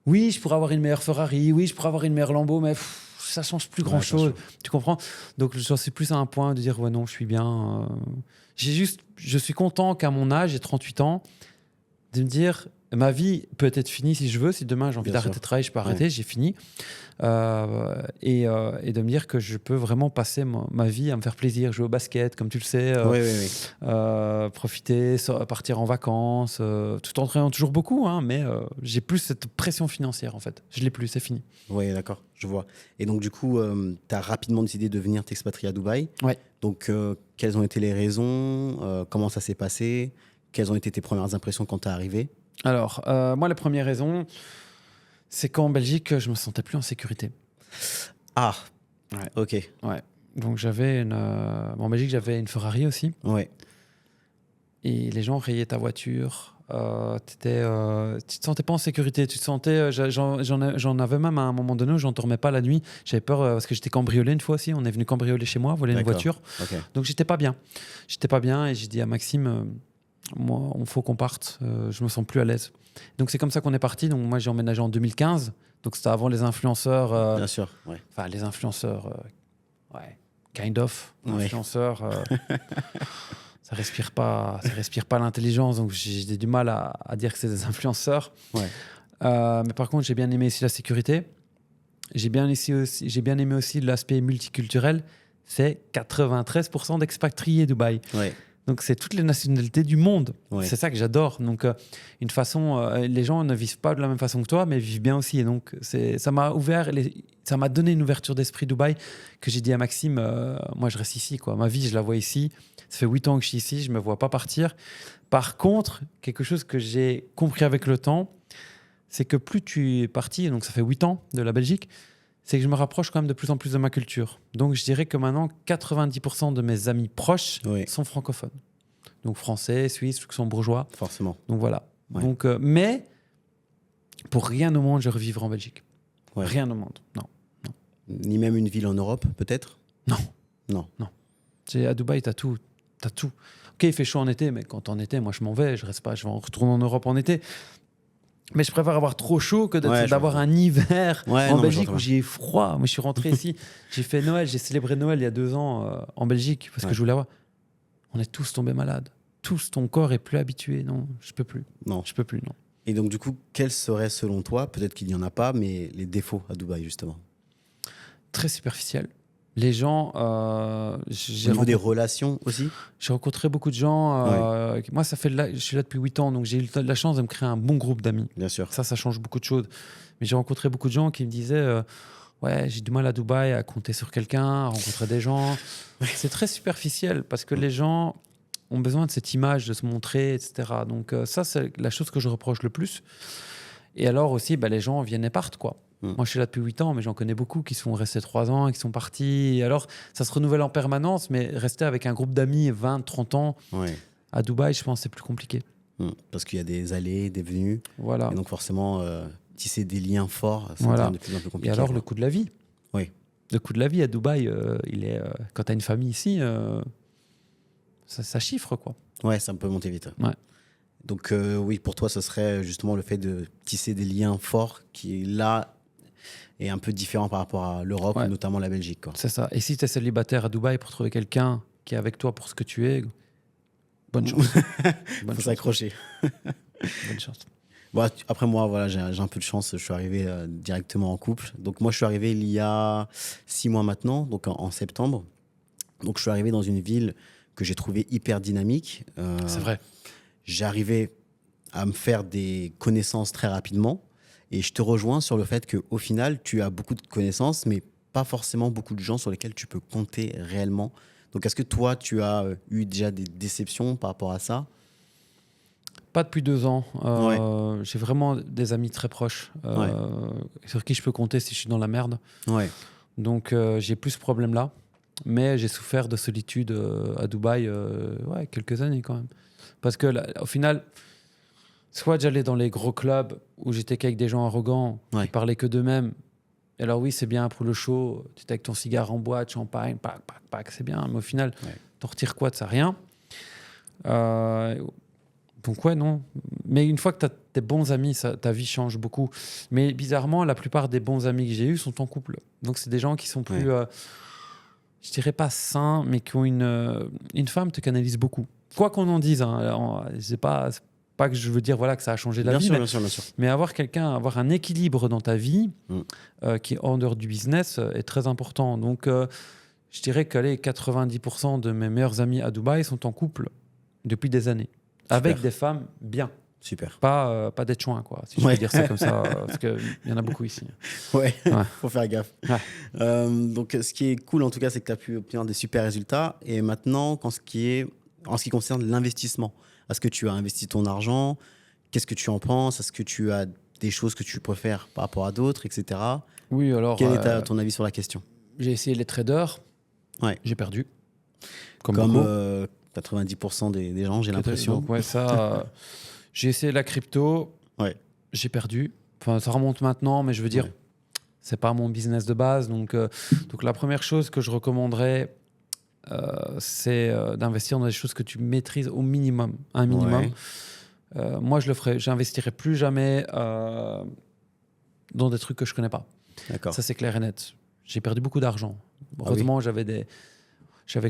oui, je pourrais avoir une meilleure Ferrari, oui, je pourrais avoir une meilleure Lambo, mais ça change plus grand-chose. Tu comprends? Donc, j'en suis plus à un point de dire, ouais, non, je suis bien. Je suis content qu'à mon âge, j'ai 38 ans, de me dire, ma vie peut être finie si je veux. Si demain j'ai envie d'arrêter de travailler, je peux arrêter, j'ai fini. Et de me dire que je peux vraiment passer ma vie à me faire plaisir, jouer au basket, comme tu le sais, profiter, partir en vacances, tout en travaillant toujours beaucoup, hein, mais j'ai plus cette pression financière en fait. Je l'ai plus, c'est fini. Oui, d'accord, je vois. Et donc du coup, tu as rapidement décidé de venir t'expatrier à Dubaï. Ouais. Donc, quelles ont été les raisons? Comment ça s'est passé? Quelles ont été tes premières impressions quand tu es arrivé? Alors, moi, la première raison, c'est qu'en Belgique, je me sentais plus en sécurité. Ah, ouais. Ok. Ouais. Donc, en Belgique, j'avais une Ferrari aussi. Ouais. Et les gens rayaient ta voiture. Tu te sentais pas en sécurité. Tu te sentais. J'en avais même à un moment donné où j'en dormais pas la nuit. J'avais peur parce que j'étais cambriolé une fois aussi. On est venu cambrioler chez moi, voler une voiture. Okay. Donc, j'étais pas bien. J'étais pas bien et j'ai dit à Maxime. Moi, il faut qu'on parte. Je me sens plus à l'aise. Donc, c'est comme ça qu'on est parti. Donc, moi, j'ai emménagé en 2015. Donc, c'était avant les influenceurs. Bien sûr, ouais. Enfin, les influenceurs, kind of. Influenceurs, ça respire pas l'intelligence. Donc, j'ai du mal à dire que c'est des influenceurs. Ouais. Mais par contre, j'ai bien aimé aussi la sécurité. J'ai bien aimé aussi l'aspect multiculturel. C'est 93% d'expatriés Dubaï. Ouais. Donc, c'est toutes les nationalités du monde. Ouais. C'est ça que j'adore. Donc, une façon, les gens ne vivent pas de la même façon que toi, mais vivent bien aussi. Et donc, ça m'a donné une ouverture d'esprit Dubaï que j'ai dit à Maxime, moi, je reste ici, quoi. Ma vie, je la vois ici. Ça fait 8 ans que je suis ici, je ne me vois pas partir. Par contre, quelque chose que j'ai compris avec le temps, c'est que plus tu es parti, donc ça fait 8 ans de la Belgique, c'est que je me rapproche quand même de plus en plus de ma culture. Donc, je dirais que maintenant, 90% de mes amis proches sont francophones. Donc, français, suisses, luxembourgeois. Forcément. Donc, voilà. Ouais. Donc, mais pour rien au monde, je revivrai en Belgique. Ouais. Rien au monde, non. Ni même une ville en Europe, peut-être? Non. À Dubaï, t'as tout. Ok, il fait chaud en été, mais quand en été, moi, je m'en vais. Je reste pas, je vais retourner en Europe en été. Mais je préfère avoir trop chaud que d'avoir un hiver en Belgique où j'ai froid. Moi, je suis rentré ici, j'ai fait Noël, j'ai célébré Noël il y a 2 ans en Belgique parce que je voulais avoir. On est tous tombés malades. Tous, ton corps est plus habitué. Non, je peux plus. Non. Je peux plus, non. Et donc, du coup, quels seraient, selon toi, peut-être qu'il n'y en a pas, mais les défauts à Dubaï, justement? Très superficiel. Les gens... Au niveau des relations aussi? J'ai rencontré beaucoup de gens. Moi, je suis là depuis 8 ans, donc j'ai eu la chance de me créer un bon groupe d'amis. Bien sûr. Ça change beaucoup de choses. Mais j'ai rencontré beaucoup de gens qui me disaient ouais, j'ai du mal à Dubaï à compter sur quelqu'un, à rencontrer des gens. C'est très superficiel parce que les gens ont besoin de cette image, de se montrer, etc. Donc ça, c'est la chose que je reproche le plus. Et alors aussi, les gens viennent et partent, quoi. Moi, je suis là depuis 8 ans, mais j'en connais beaucoup qui sont restés 3 ans, qui sont partis. Et alors, ça se renouvelle en permanence, mais rester avec un groupe d'amis 20, 30 ans, À Dubaï, je pense que c'est plus compliqué. Parce qu'il y a des allées, des venues. Voilà. Et donc forcément, tisser des liens forts, ça Voilà. devient de plus en plus compliqué. Et alors, quoi. le coût de la vie. Oui. Le coût de la vie à Dubaï, il est, quand tu as une famille ici, ça chiffre, quoi. Ouais, ça peut monter vite. Ouais. Donc oui, pour toi, ce serait justement le fait de tisser des liens forts qui, là, est un peu différent par rapport à l'Europe, Ouais. notamment la Belgique. Quoi. C'est ça. Et si tu es célibataire à Dubaï pour trouver quelqu'un qui est avec toi pour ce que tu es, bonne chance. Bonne Faut chance. s'accrocher. Bonne chance. Bon, après moi, voilà, j'ai un peu de chance. Je suis arrivé directement en couple. Donc moi, je suis arrivé il y a 6 mois maintenant, donc en septembre. Donc je suis arrivé dans une ville que j'ai trouvée hyper dynamique. C'est vrai. J'arrivais à me faire des connaissances très rapidement. Et je te rejoins sur le fait qu'au final, tu as beaucoup de connaissances, mais pas forcément beaucoup de gens sur lesquels tu peux compter réellement. Donc est-ce que toi, tu as eu déjà des déceptions par rapport à ça? Pas depuis 2 ans. J'ai vraiment des amis très proches sur qui je peux compter si je suis dans la merde. Ouais. Donc j'ai plus ce problème-là. Mais j'ai souffert de solitude à Dubaï quelques années quand même. Parce que là, au final, soit j'allais dans les gros clubs où j'étais qu'avec des gens arrogants qui parlaient que d'eux-mêmes. Et alors oui, c'est bien pour le show. Tu étais avec ton cigare en boîte, champagne, pac, pac, pac, c'est bien. Mais au final, t'en retires quoi de ça? Rien. Donc ouais, non. Mais une fois que tu as tes bons amis, ta vie change beaucoup. Mais bizarrement, la plupart des bons amis que j'ai eus sont en couple. Donc c'est des gens qui sont plus, je dirais pas sains, mais qui ont une femme te canalise beaucoup. Quoi qu'on en dise, hein, c'est pas que je veux dire voilà, que ça a changé la vie. Bien sûr. Mais avoir un équilibre dans ta vie qui est en dehors du business est très important. Donc je dirais que 90% de mes meilleurs amis à Dubaï sont en couple depuis des années. Avec des femmes bien. Super. Pas des chouins, quoi, si je peux dire ça comme ça, parce qu'il y en a beaucoup ici. Ouais, faut faire gaffe. Donc, ce qui est cool, en tout cas, c'est que tu as pu obtenir des super résultats. Et maintenant, en ce qui concerne l'investissement, est-ce que tu as investi ton argent? Qu'est-ce que tu en penses? Est-ce que tu as des choses que tu préfères par rapport à d'autres, etc. Oui, alors... Quel est ton avis sur la question? J'ai essayé les traders. J'ai perdu. Comme 90% des gens, j'ai l'impression. Donc, j'ai essayé la crypto, j'ai perdu. Enfin, ça remonte maintenant, mais je veux dire, c'est pas mon business de base. Donc la première chose que je recommanderais, c'est d'investir dans des choses que tu maîtrises au minimum, un minimum. Moi, je le ferai. J'investirai plus jamais dans des trucs que je connais pas. D'accord. Ça, c'est clair et net. J'ai perdu beaucoup d'argent. Heureusement, j'avais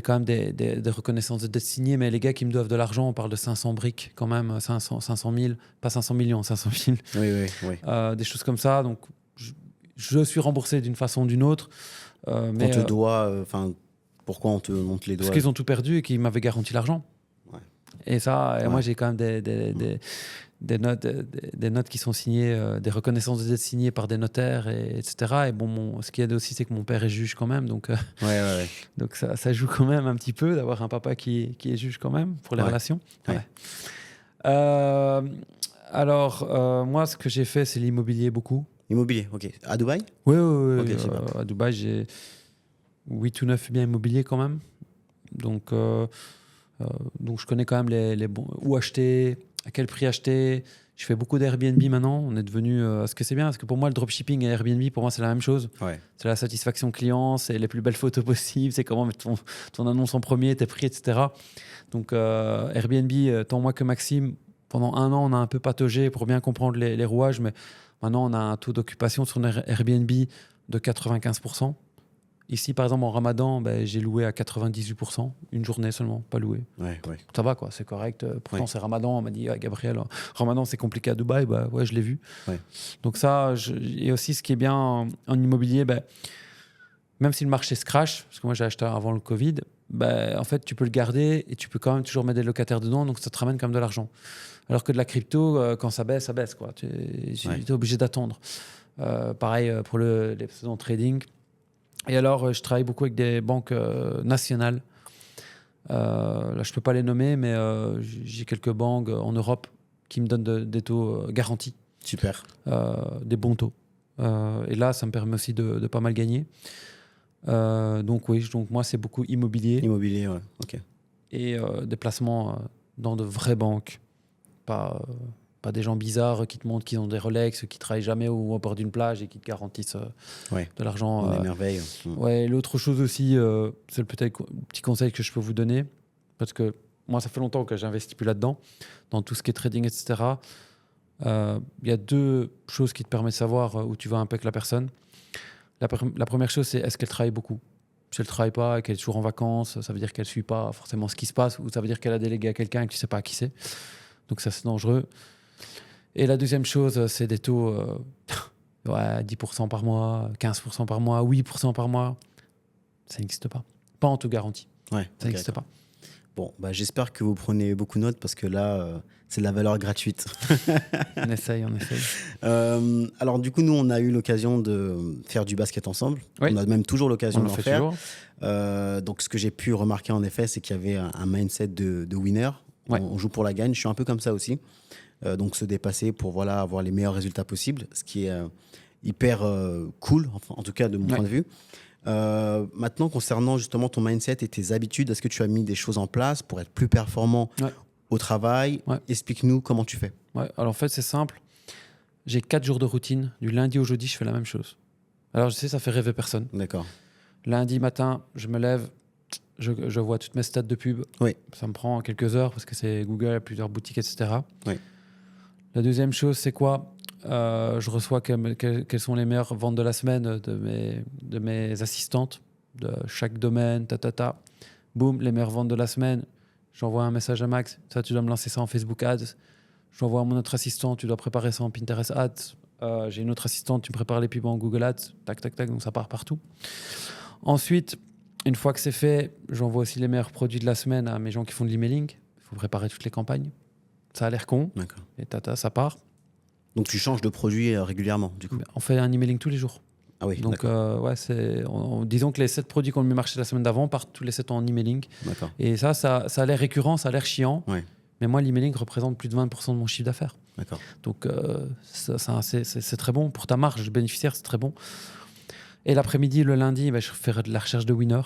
quand même des reconnaissances de dette signées, mais les gars qui me doivent de l'argent, on parle de 500 briques quand même, 500 000, pas 500 millions, 500 000. Oui. Des choses comme ça. Donc, je suis remboursé d'une façon ou d'une autre. Mais on te doit, pourquoi on te monte les doigts? Parce qu'ils ont tout perdu et qu'ils m'avaient garanti l'argent. Et ça, moi, j'ai quand même des notes qui sont signées, des reconnaissances de dette signées par des notaires, etc. Et bon, ce qui aide aussi, c'est que mon père est juge quand même. Donc, donc ça joue quand même un petit peu d'avoir un papa qui est juge quand même pour les relations. Alors, moi, ce que j'ai fait, c'est l'immobilier beaucoup. Immobilier, ok. À Dubaï? Oui. À Dubaï, j'ai 8 ou 9 biens immobiliers quand même. Donc je connais quand même les bons. Où acheter, à quel prix acheter. Je fais beaucoup d'Airbnb maintenant. On est devenu. Est-ce que c'est bien? Parce que pour moi, le dropshipping et Airbnb, pour moi, c'est la même chose. C'est la satisfaction client, c'est les plus belles photos possibles, c'est comment mettre ton annonce en premier, tes prix, etc. Donc, Airbnb, tant moi que Maxime, pendant 1 an, on a un peu pataugé pour bien comprendre les rouages, mais maintenant, on a un taux d'occupation sur Airbnb de 95%. Ici, par exemple, en Ramadan, j'ai loué à 98%, une journée seulement, pas loué. Ça va, quoi, c'est correct. Pourtant, c'est Ramadan. On m'a dit, Gabriel, Ramadan, c'est compliqué à Dubaï. Je l'ai vu. Donc ça, et aussi, ce qui est bien en immobilier, même si le marché se crache, parce que moi, j'ai acheté avant le Covid, en fait, tu peux le garder et tu peux quand même toujours mettre des locataires dedans, donc ça te ramène quand même de l'argent. Alors que de la crypto, quand ça baisse, quoi. Tu es obligé d'attendre. Pareil pour les pseudo trading. Et alors, je travaille beaucoup avec des banques nationales. Là, je ne peux pas les nommer, mais j'ai quelques banques en Europe qui me donnent des taux garantis. Super. Des bons taux. Et là, ça me permet aussi de pas mal gagner. Donc moi, c'est beaucoup immobilier. Immobilier, ok. Et des placements dans de vraies banques. Pas des gens bizarres qui te montrent qu'ils ont des Rolex, qui travaillent jamais au bord d'une plage et qui te garantissent de l'argent. On est merveille. Ouais, l'autre chose aussi, c'est peut-être le petit conseil que je peux vous donner, parce que moi, ça fait longtemps que j'investis plus là-dedans, dans tout ce qui est trading, etc. Il y a 2 choses qui te permettent de savoir où tu vas un peu avec la personne. La première chose, c'est est-ce qu'elle travaille beaucoup. Si elle ne travaille pas et qu'elle est toujours en vacances, ça veut dire qu'elle ne suit pas forcément ce qui se passe, ou ça veut dire qu'elle a délégué à quelqu'un et que tu ne sais pas à qui c'est. Donc ça, c'est dangereux. Et la deuxième chose, c'est des taux 10% par mois, 15% par mois, 8% par mois. Ça n'existe pas. Pas en tout garantie. Ouais, ça n'existe pas. Bon, j'espère que vous prenez beaucoup de notes parce que là, c'est de la valeur gratuite. On essaye. Alors du coup, nous, on a eu l'occasion de faire du basket ensemble. Oui. On a même toujours l'occasion d'en faire. Toujours. Donc ce que j'ai pu remarquer en effet, c'est qu'il y avait un mindset de winner. Ouais. On joue pour la gagne. Je suis un peu comme ça aussi. Donc se dépasser pour avoir les meilleurs résultats possibles, ce qui est hyper cool, enfin, en tout cas de mon point de vue. Maintenant, concernant justement ton mindset et tes habitudes, est-ce que tu as mis des choses en place pour être plus performant au travail? Explique-nous comment tu fais. Ouais. Alors en fait, c'est simple. J'ai 4 jours de routine. Du lundi au jeudi, je fais la même chose. Alors je sais, ça fait rêver personne. D'accord. Lundi matin, je me lève, je vois toutes mes stats de pub. Oui. Ça me prend quelques heures parce que c'est Google, plusieurs boutiques, etc. Oui. La deuxième chose, c'est quoi? Je reçois quelles sont les meilleures ventes de la semaine de mes assistantes de chaque domaine, Boum, les meilleures ventes de la semaine. J'envoie un message à Max. Ça, tu dois me lancer ça en Facebook Ads. J'envoie à mon autre assistant. Tu dois préparer ça en Pinterest Ads. J'ai une autre assistante. Tu me prépares les pubs en Google Ads. Tac. Donc, ça part partout. Ensuite, une fois que c'est fait, j'envoie aussi les meilleurs produits de la semaine à mes gens qui font de l'emailing. Il faut préparer toutes les campagnes. Ça a l'air con. D'accord. Et ça part. Donc, tu changes de produit régulièrement, du coup? On fait un emailing tous les jours. Ah oui, donc, disons que les 7 produits qu'on a mis marché la semaine d'avant partent tous les 7 en emailing. D'accord. Et ça a l'air récurrent, ça a l'air chiant. Ouais. Mais moi, l'emailing représente plus de 20% de mon chiffre d'affaires. D'accord. Donc, c'est très bon. Pour ta marge bénéficiaire, c'est très bon. Et l'après-midi, le lundi, je ferai de la recherche de winner.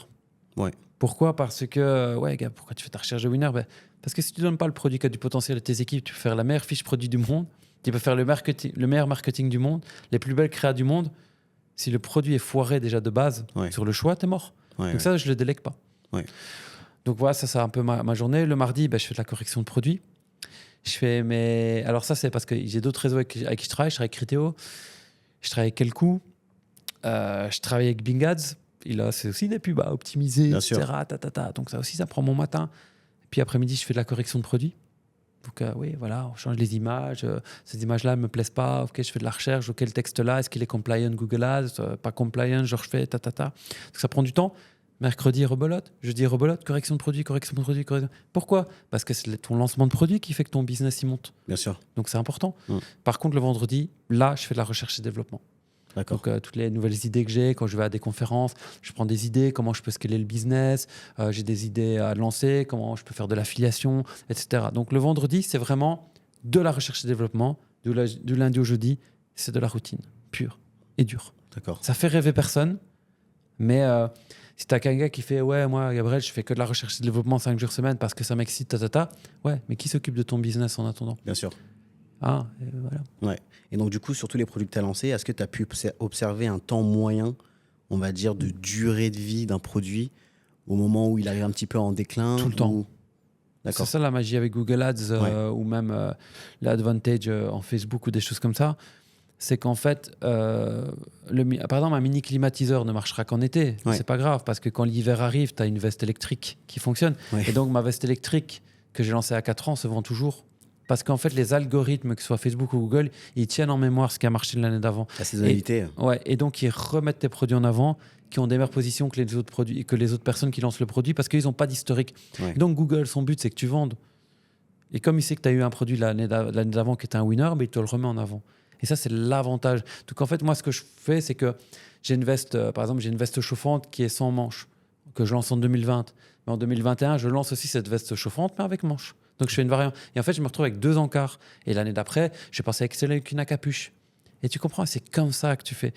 Ouais. Pourquoi? Parce que, gars, pourquoi tu fais ta recherche de winner? Parce que si tu ne donnes pas le produit qui a du potentiel à tes équipes, tu peux faire la meilleure fiche produit du monde, tu peux faire le meilleur marketing du monde, les plus belles créas du monde. Si le produit est foiré déjà de base sur le choix, t'es mort. Donc ça, je le délègue pas. Ouais. Donc voilà, ça c'est un peu ma journée. Le mardi, je fais de la correction de produits. Alors ça, c'est parce que j'ai d'autres réseaux avec qui je travaille. Je travaille avec Criteo, je travaille avec Kelku, je travaille avec Bing Ads. Et là, c'est aussi des pubs à optimiser, Bien etc. sûr. Donc ça aussi, ça prend mon matin. Et puis après-midi, je fais de la correction de produits. Donc on change les images. Ces images-là ne me plaisent pas. Ok, je fais de la recherche. Ok, le texte-là, est-ce qu'il est compliant Google Ads? Pas compliant, je refais, Donc ça prend du temps. Mercredi, rebelote. Jeudi, rebelote. Correction de produit. Pourquoi? Parce que c'est ton lancement de produit qui fait que ton business y monte. Bien sûr. Donc c'est important. Par contre, le vendredi, là, je fais de la recherche et développement. D'accord. Donc, toutes les nouvelles idées que j'ai, quand je vais à des conférences, je prends des idées, comment je peux scaler le business, j'ai des idées à lancer, comment je peux faire de l'affiliation, etc. Donc, le vendredi, c'est vraiment de la recherche et développement. Du lundi au jeudi, c'est de la routine pure et dure. D'accord. Ça fait rêver personne, mais si tu as qu'un gars qui fait « Ouais, moi, Gabriel, je fais que de la recherche et développement 5 jours semaine parce que ça m'excite, ouais, mais qui s'occupe de ton business en attendant? Bien sûr. Voilà. Ouais. Et donc, du coup, sur tous les produits que tu as lancés, est-ce que tu as pu observer un temps moyen, on va dire, de durée de vie d'un produit au moment où il arrive un petit peu en déclin? Tout le temps. D'accord. C'est ça la magie avec Google Ads ou même l'Advantage en Facebook ou des choses comme ça. C'est qu'en fait, par exemple, un mini climatiseur ne marchera qu'en été. Ouais. C'est pas grave parce que quand l'hiver arrive, tu as une veste électrique qui fonctionne. Ouais. Et donc, ma veste électrique que j'ai lancée à 4 ans se vend toujours. Parce qu'en fait, les algorithmes, que ce soit Facebook ou Google, ils tiennent en mémoire ce qui a marché l'année d'avant. La saisonnalité. Et donc, ils remettent tes produits en avant qui ont des meilleures positions que les autres produits, que les autres personnes qui lancent le produit parce qu'ils n'ont pas d'historique. Ouais. Donc, Google, son but, c'est que tu vendes. Et comme il sait que tu as eu un produit l'année d'avant qui était un winner, il te le remet en avant. Et ça, c'est l'avantage. Donc, en fait, moi, ce que je fais, c'est que j'ai une veste, par exemple, j'ai une veste chauffante qui est sans manches, que je lance en 2020. Mais en 2021, je lance aussi cette veste chauffante, mais avec manches. Donc, je fais une variante. Et en fait, je me retrouve avec 2 encarts. Et l'année d'après, je passais avec celle avec une à capuche. Et tu comprends, c'est comme ça que tu fais.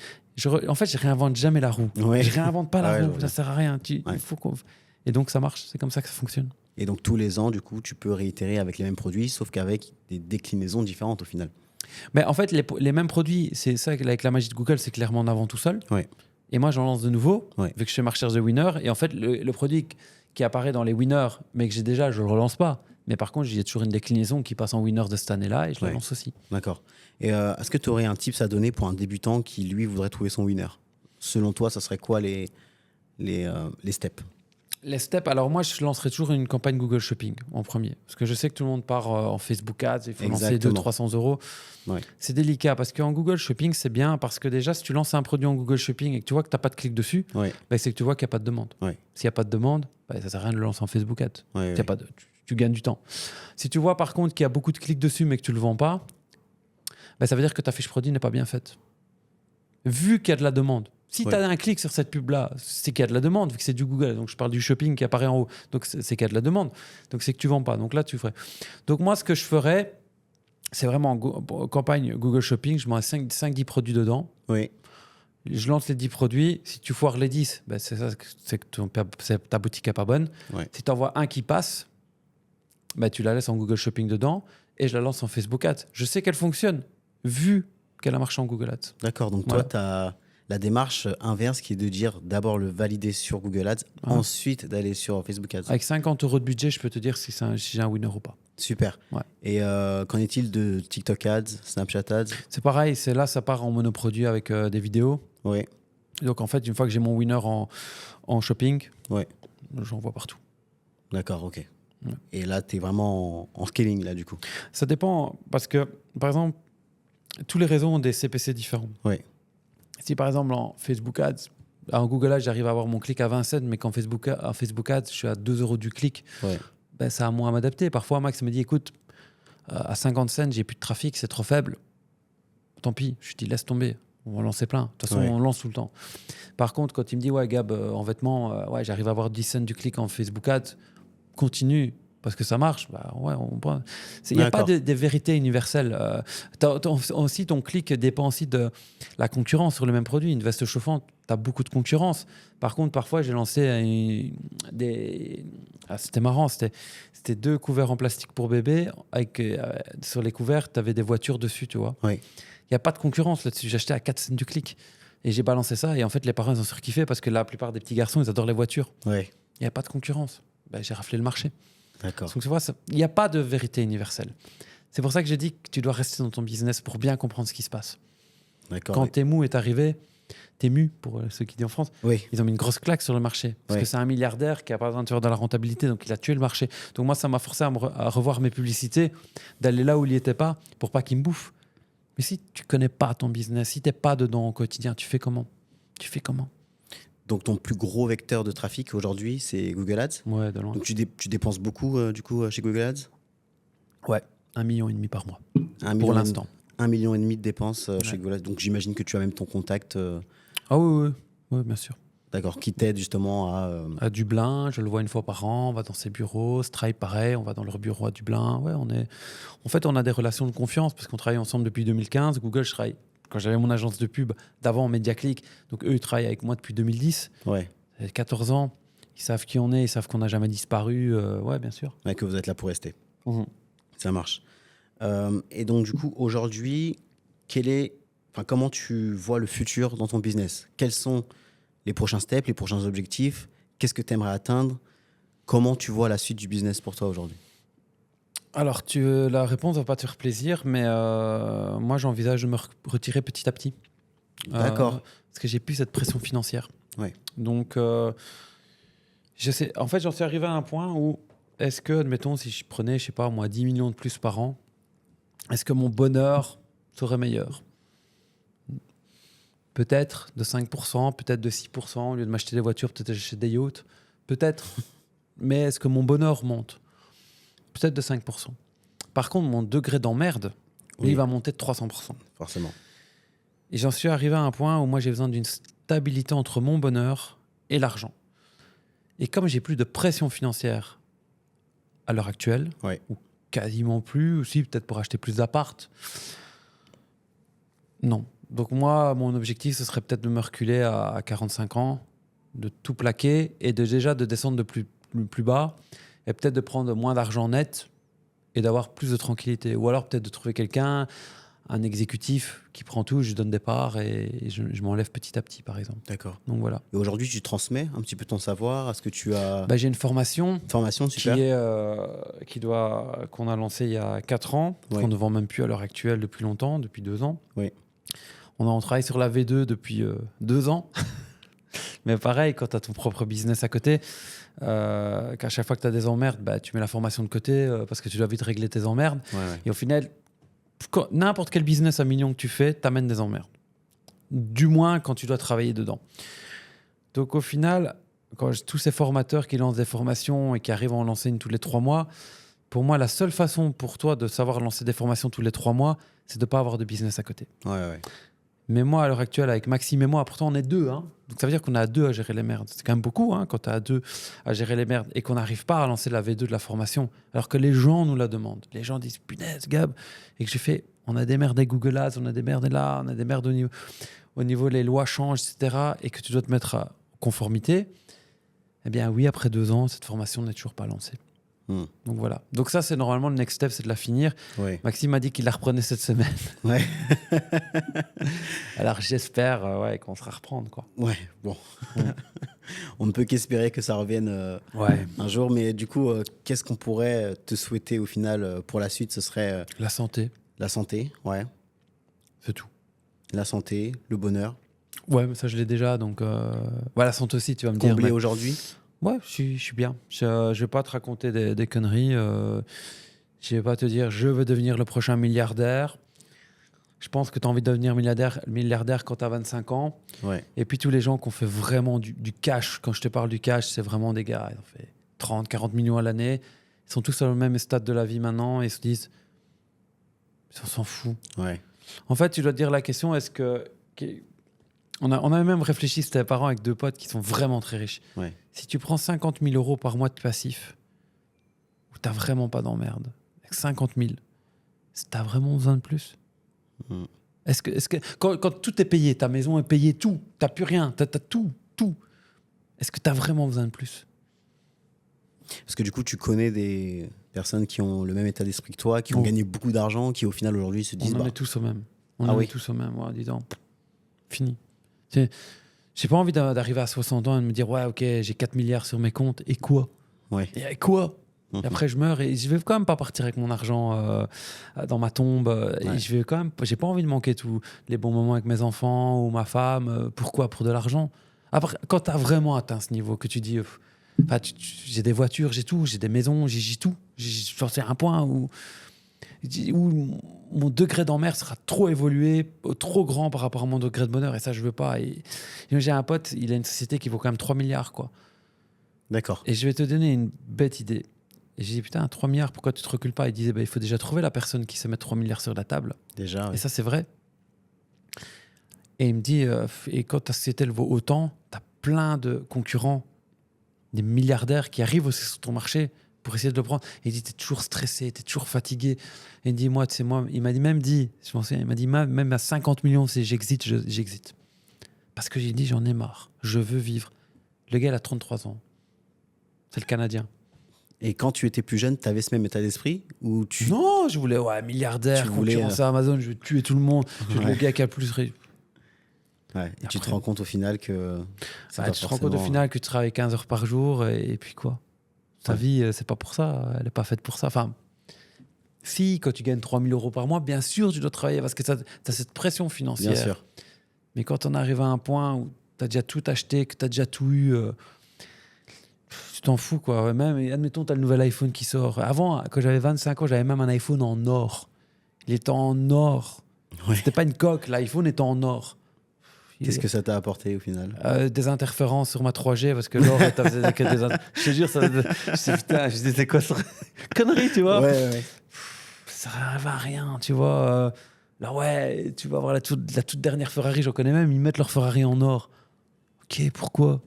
En fait, je réinvente jamais la roue. Ouais. Je réinvente pas la roue, ça Ouais. sert à rien. Et donc, ça marche. C'est comme ça que ça fonctionne. Et donc tous les ans, du coup, tu peux réitérer avec les mêmes produits, sauf qu'avec des déclinaisons différentes au final. Mais en fait, les mêmes produits, c'est ça avec la magie de Google, c'est clairement en avant tout seul. Ouais. Et moi, j'en lance de nouveaux, Ouais. vu que je fais ma recherche de winner. Et en fait, le produit qui apparaît dans les winners, mais que j'ai déjà, je ne le relance pas. Mais par contre, j'ai toujours une déclinaison qui passe en winner de cette année-là et je la lance aussi. D'accord. Et est-ce que tu aurais un tips à donner pour un débutant qui, lui, voudrait trouver son winner? Selon toi, ça serait quoi les steps? Les steps, alors moi, je lancerai toujours une campagne Google Shopping en premier. Parce que je sais que tout le monde part en Facebook Ads, il faut lancer 200-300 euros. Ouais. C'est délicat parce qu'en Google Shopping, c'est bien parce que déjà, si tu lances un produit en Google Shopping et que tu vois que tu n'as pas de clic dessus, Ouais. c'est que tu vois qu'il n'y a pas de demande. Ouais. S'il n'y a pas de demande, ça ne sert à rien de le lancer en Facebook Ads. Ouais, Y a pas de, tu gagnes du temps. Si tu vois par contre qu'il y a beaucoup de clics dessus mais que tu ne le vends pas, ça veut dire que ta fiche produit n'est pas bien faite. Vu qu'il y a de la demande. Si tu as un clic sur cette pub-là, c'est qu'il y a de la demande, vu que c'est du Google. Donc, je parle du shopping qui apparaît en haut. Donc, c'est qu'il y a de la demande. Donc, c'est que tu ne vends pas. Donc, là, tu ferais. Donc, moi, ce que je ferais, c'est vraiment en campagne Google Shopping. Je mets 5-10 produits dedans. Oui. Je lance les 10 produits. Si tu foires les 10, c'est ça, c'est que ta boutique n'est pas bonne. Ouais. Si tu envoies un qui passe, tu la laisses en Google Shopping dedans et je la lance en Facebook Ads. Je sais qu'elle fonctionne, vu qu'elle a marché en Google Ads. D'accord. Donc, toi, tu as la démarche inverse qui est de dire d'abord le valider sur Google Ads, ensuite d'aller sur Facebook Ads. Avec 50 € de budget, je peux te dire si j'ai un winner ou pas. Super. Ouais. Et qu'en est-il de TikTok Ads, Snapchat Ads? C'est pareil, là, ça part en monoproduit avec des vidéos. Oui. Donc en fait, une fois que j'ai mon winner en shopping, j'en vois partout. D'accord, ok. Ouais. Et là, tu es vraiment en scaling, là, du coup. Ça dépend, parce que, par exemple, tous les réseaux ont des CPC différents. Oui. Si par exemple en Facebook Ads, en Google Ads, j'arrive à avoir mon clic à 20 cents, mais qu'en Facebook Ads, je suis à 2 € du clic, ça a moins à m'adapter. Parfois, Max me dit, écoute, à 50 cents, j'ai plus de trafic, c'est trop faible. Tant pis, je lui dis, laisse tomber. On va lancer plein. De toute façon, on lance tout le temps. Par contre, quand il me dit, ouais, Gab, en vêtements, j'arrive à avoir 10 cents du clic en Facebook Ads, continue. Parce que ça marche, il n'y a pas de vérité universelle. Aussi, ton clic dépend aussi de la concurrence sur le même produit. Une veste chauffante, tu as beaucoup de concurrence. Par contre, parfois, j'ai lancé c'était marrant, c'était 2 couverts en plastique pour bébé. Sur les couverts, tu avais des voitures dessus, tu vois. Oui. Il n'y a pas de concurrence là-dessus. J'ai acheté à 4 cents du clic. Et j'ai balancé ça. Et en fait, les parents, ils ont surkiffé parce que la plupart des petits garçons, ils adorent les voitures. Oui. Il n'y a pas de concurrence. J'ai raflé le marché. D'accord. Donc, tu vois, il n'y a pas de vérité universelle. C'est pour ça que j'ai dit que tu dois rester dans ton business pour bien comprendre ce qui se passe. D'accord. Quand Temu est arrivé, Temu, pour ceux qui disent en France, ils ont mis une grosse claque sur le marché. Parce que c'est un milliardaire qui n'a pas besoin de faire de la rentabilité, donc il a tué le marché. Donc moi, ça m'a forcé à revoir mes publicités, d'aller là où il n'y était pas, pour pas qu'il me bouffe. Mais si tu ne connais pas ton business, si tu n'es pas dedans au quotidien, tu fais comment? Donc, ton plus gros vecteur de trafic aujourd'hui, c'est Google Ads? Ouais, de loin. Donc, tu dépenses beaucoup, du coup, chez Google Ads? Ouais, 1,5 million par mois, pour l'instant. 1,5 million de dépenses chez Google Ads. Donc, j'imagine que tu as même ton contact. Ah oui, bien sûr. D'accord, qui t'aide justement à Dublin, je le vois une fois par an, on va dans ses bureaux. Stripe, pareil, on va dans leur bureau à Dublin. Ouais, en fait, on a des relations de confiance parce qu'on travaille ensemble depuis 2015. Google, je travaille quand j'avais mon agence de pub d'avant, MediaClick. Donc, eux, ils travaillent avec moi depuis 2010. Ouais. 14 ans. Ils savent qui on est, ils savent qu'on n'a jamais disparu. Ouais, bien sûr. Ouais, que vous êtes là pour rester. Ça marche. Et donc, du coup, aujourd'hui, comment tu vois le futur dans ton business? Quels sont les prochains steps, les prochains objectifs? Qu'est-ce que tu aimerais atteindre? Comment tu vois la suite du business pour toi aujourd'hui? Alors, la réponse ne va pas te faire plaisir, mais moi, j'envisage de me retirer petit à petit. D'accord. Parce que j'ai plus cette pression financière. Ouais. Donc, en fait, j'en suis arrivé à un point où, est-ce que, admettons, si je prenais, je sais pas, moi, 10 millions de plus par an, est-ce que mon bonheur serait meilleur? Peut-être de 5%, peut-être de 6%. Au lieu de m'acheter des voitures, peut-être j'achète des yachts. Peut-être. Mais est-ce que mon bonheur monte? Peut-être de 5%. Par contre, mon degré d'emmerde, il va monter de 300%. Forcément. Et j'en suis arrivé à un point où moi, j'ai besoin d'une stabilité entre mon bonheur et l'argent. Et comme j'ai plus de pression financière à l'heure actuelle, ou quasiment plus, aussi peut-être pour acheter plus d'appart, non. Donc moi, mon objectif, ce serait peut-être de me reculer à 45 ans, de tout plaquer et déjà de descendre de plus bas est peut-être de prendre moins d'argent net et d'avoir plus de tranquillité. Ou alors peut-être de trouver quelqu'un, un exécutif qui prend tout, je lui donne des parts et je m'enlève petit à petit, par exemple. D'accord. Donc voilà. Et aujourd'hui, tu transmets un petit peu ton savoir. Est-ce que tu as J'ai une formation une formation super qu'on a lancée il y a 4 ans, Oui. qu'on ne vend même plus à l'heure actuelle depuis longtemps, depuis 2 ans. Oui. On travaille sur la V2 depuis 2 ans. Mais pareil, quand tu as ton propre business à côté, qu'à chaque fois que tu as des emmerdes, tu mets la formation de côté parce que tu dois vite régler tes emmerdes. Ouais, ouais. Et au final, n'importe quel business à millions que tu fais, t'amènes des emmerdes. Du moins quand tu dois travailler dedans. Donc au final, quand tous ces formateurs qui lancent des formations et qui arrivent à en lancer une tous les 3 mois, pour moi, la seule façon pour toi de savoir lancer des formations tous les 3 mois, c'est de ne pas avoir de business à côté. Ouais, ouais. Mais moi, à l'heure actuelle, avec Maxime et moi, pourtant on est 2, hein, donc ça veut dire qu'on est à 2 à gérer les merdes. C'est quand même beaucoup quand tu es à 2 à gérer les merdes et qu'on n'arrive pas à lancer la V2 de la formation, alors que les gens nous la demandent. Les gens disent, punaise, Gab, et que j'ai fait, on a des merdes avec Google Ads, on a des merdes là, on a des merdes au niveau les lois changent, etc., et que tu dois te mettre à conformité. Eh bien oui, après 2 ans, cette formation n'est toujours pas lancée. Donc voilà. Donc ça, c'est normalement le next step, c'est de la finir. Ouais. Maxime m'a dit qu'il la reprenait cette semaine. Ouais. Alors j'espère qu'on sera reprendre, quoi. Ouais, bon. On ne peut qu'espérer que ça revienne un jour. Mais du coup, qu'est-ce qu'on pourrait te souhaiter au final pour la suite? Ce serait la santé. La santé, ouais. C'est tout. La santé, le bonheur. Ouais, mais ça, je l'ai déjà. Donc, la santé aussi, tu vas me dire. Comblé aujourd'hui? Ouais, je suis bien. Je vais pas te raconter des conneries. Je vais pas te dire, je veux devenir le prochain milliardaire. Je pense que tu as envie de devenir milliardaire quand tu as 25 ans. Ouais. Et puis tous les gens qui ont fait vraiment du cash, quand je te parle du cash, c'est vraiment des gars, ils ont fait 30, 40 millions à l'année. Ils sont tous à le même stade de la vie maintenant et ils se disent, on s'en fout. Ouais. En fait, tu dois te dire la question, est-ce que... On a même réfléchi, c'était mes parents avec 2 potes qui sont vraiment très riches. Ouais. Si tu prends 50 000 euros par mois de passif, où tu n'as vraiment pas d'emmerde, avec 50 000, tu as vraiment besoin de plus? Est-ce que quand tout est payé, ta maison est payée, tout, tu n'as plus rien, tu as tout, est-ce que tu as vraiment besoin de plus? Parce que du coup, tu connais des personnes qui ont le même état d'esprit que toi, qui ont gagné beaucoup d'argent, qui au final aujourd'hui se disent... On en est tous au même. Est tous au même, ouais, disant, fini. J'ai pas envie d'arriver à 60 ans et de me dire, ouais, ok, j'ai 4 milliards sur mes comptes, et quoi? Ouais. Et quoi? Et après, je meurs et je vais quand même pas partir avec mon argent dans ma tombe. Et je vais quand même, j'ai pas envie de manquer tous les bons moments avec mes enfants ou ma femme. Pourquoi? Pour de l'argent. Après, quand tu as vraiment atteint ce niveau, que tu dis, j'ai des voitures, j'ai tout, j'ai des maisons, j'ai tout. J'en sais un point où mon degré d'emmerde sera trop évolué, trop grand par rapport à mon degré de bonheur. Et ça, je veux pas. Et j'ai un pote, il a une société qui vaut quand même 3 milliards, quoi. D'accord. Et je vais te donner une bête idée. Et j'ai dit, putain, 3 milliards, pourquoi tu te recules pas? Il disait, il faut déjà trouver la personne qui sait mettre 3 milliards sur la table. Déjà, Et ça, c'est vrai. Et il me dit, et quand ta société elle vaut autant, tu as plein de concurrents, des milliardaires qui arrivent aussi sur ton marché pour essayer de le prendre. Et il dit, tu es toujours stressé, tu es toujours fatigué. Et il me dit, moi, tu sais, il m'a même dit, je pensais, il m'a dit, même à 50 millions, si j'exite, j'exite. Parce que j'ai dit, j'en ai marre, je veux vivre. Le gars, il a 33 ans. C'est le Canadien. Et quand tu étais plus jeune, tu avais ce même état d'esprit ou tu... Non, je voulais, milliardaire, concurrence à Amazon, je veux tuer tout le monde, je veux le gars qui a le plus... Ouais. Et tu te rends compte au final que... tu te rends compte au final que tu travailles 15 heures par jour et puis quoi? Ta vie, c'est pas pour ça, elle n'est pas faite pour ça. Enfin, si, quand tu gagnes 3 000 euros par mois, bien sûr, tu dois travailler parce que tu as cette pression financière. Bien sûr. Mais quand on arrive à un point où tu as déjà tout acheté, que tu as déjà tout eu, tu t'en fous, quoi. Même, admettons, tu as le nouvel iPhone qui sort. Avant, quand j'avais 25 ans, j'avais même un iPhone en or. Il était en or. Ouais. C'était pas une coque, l'iPhone était en or. Qu'est-ce que ça t'a apporté au final? Des interférences sur ma 3G parce que l'or, je te jure, putain, je disais quoi sur... Connerie, tu vois. Ouais. Ça n'arrive à rien, tu vois. Là, ouais, tu vas voir la toute dernière Ferrari, j'en connais même, ils mettent leur Ferrari en or. Ok, pourquoi?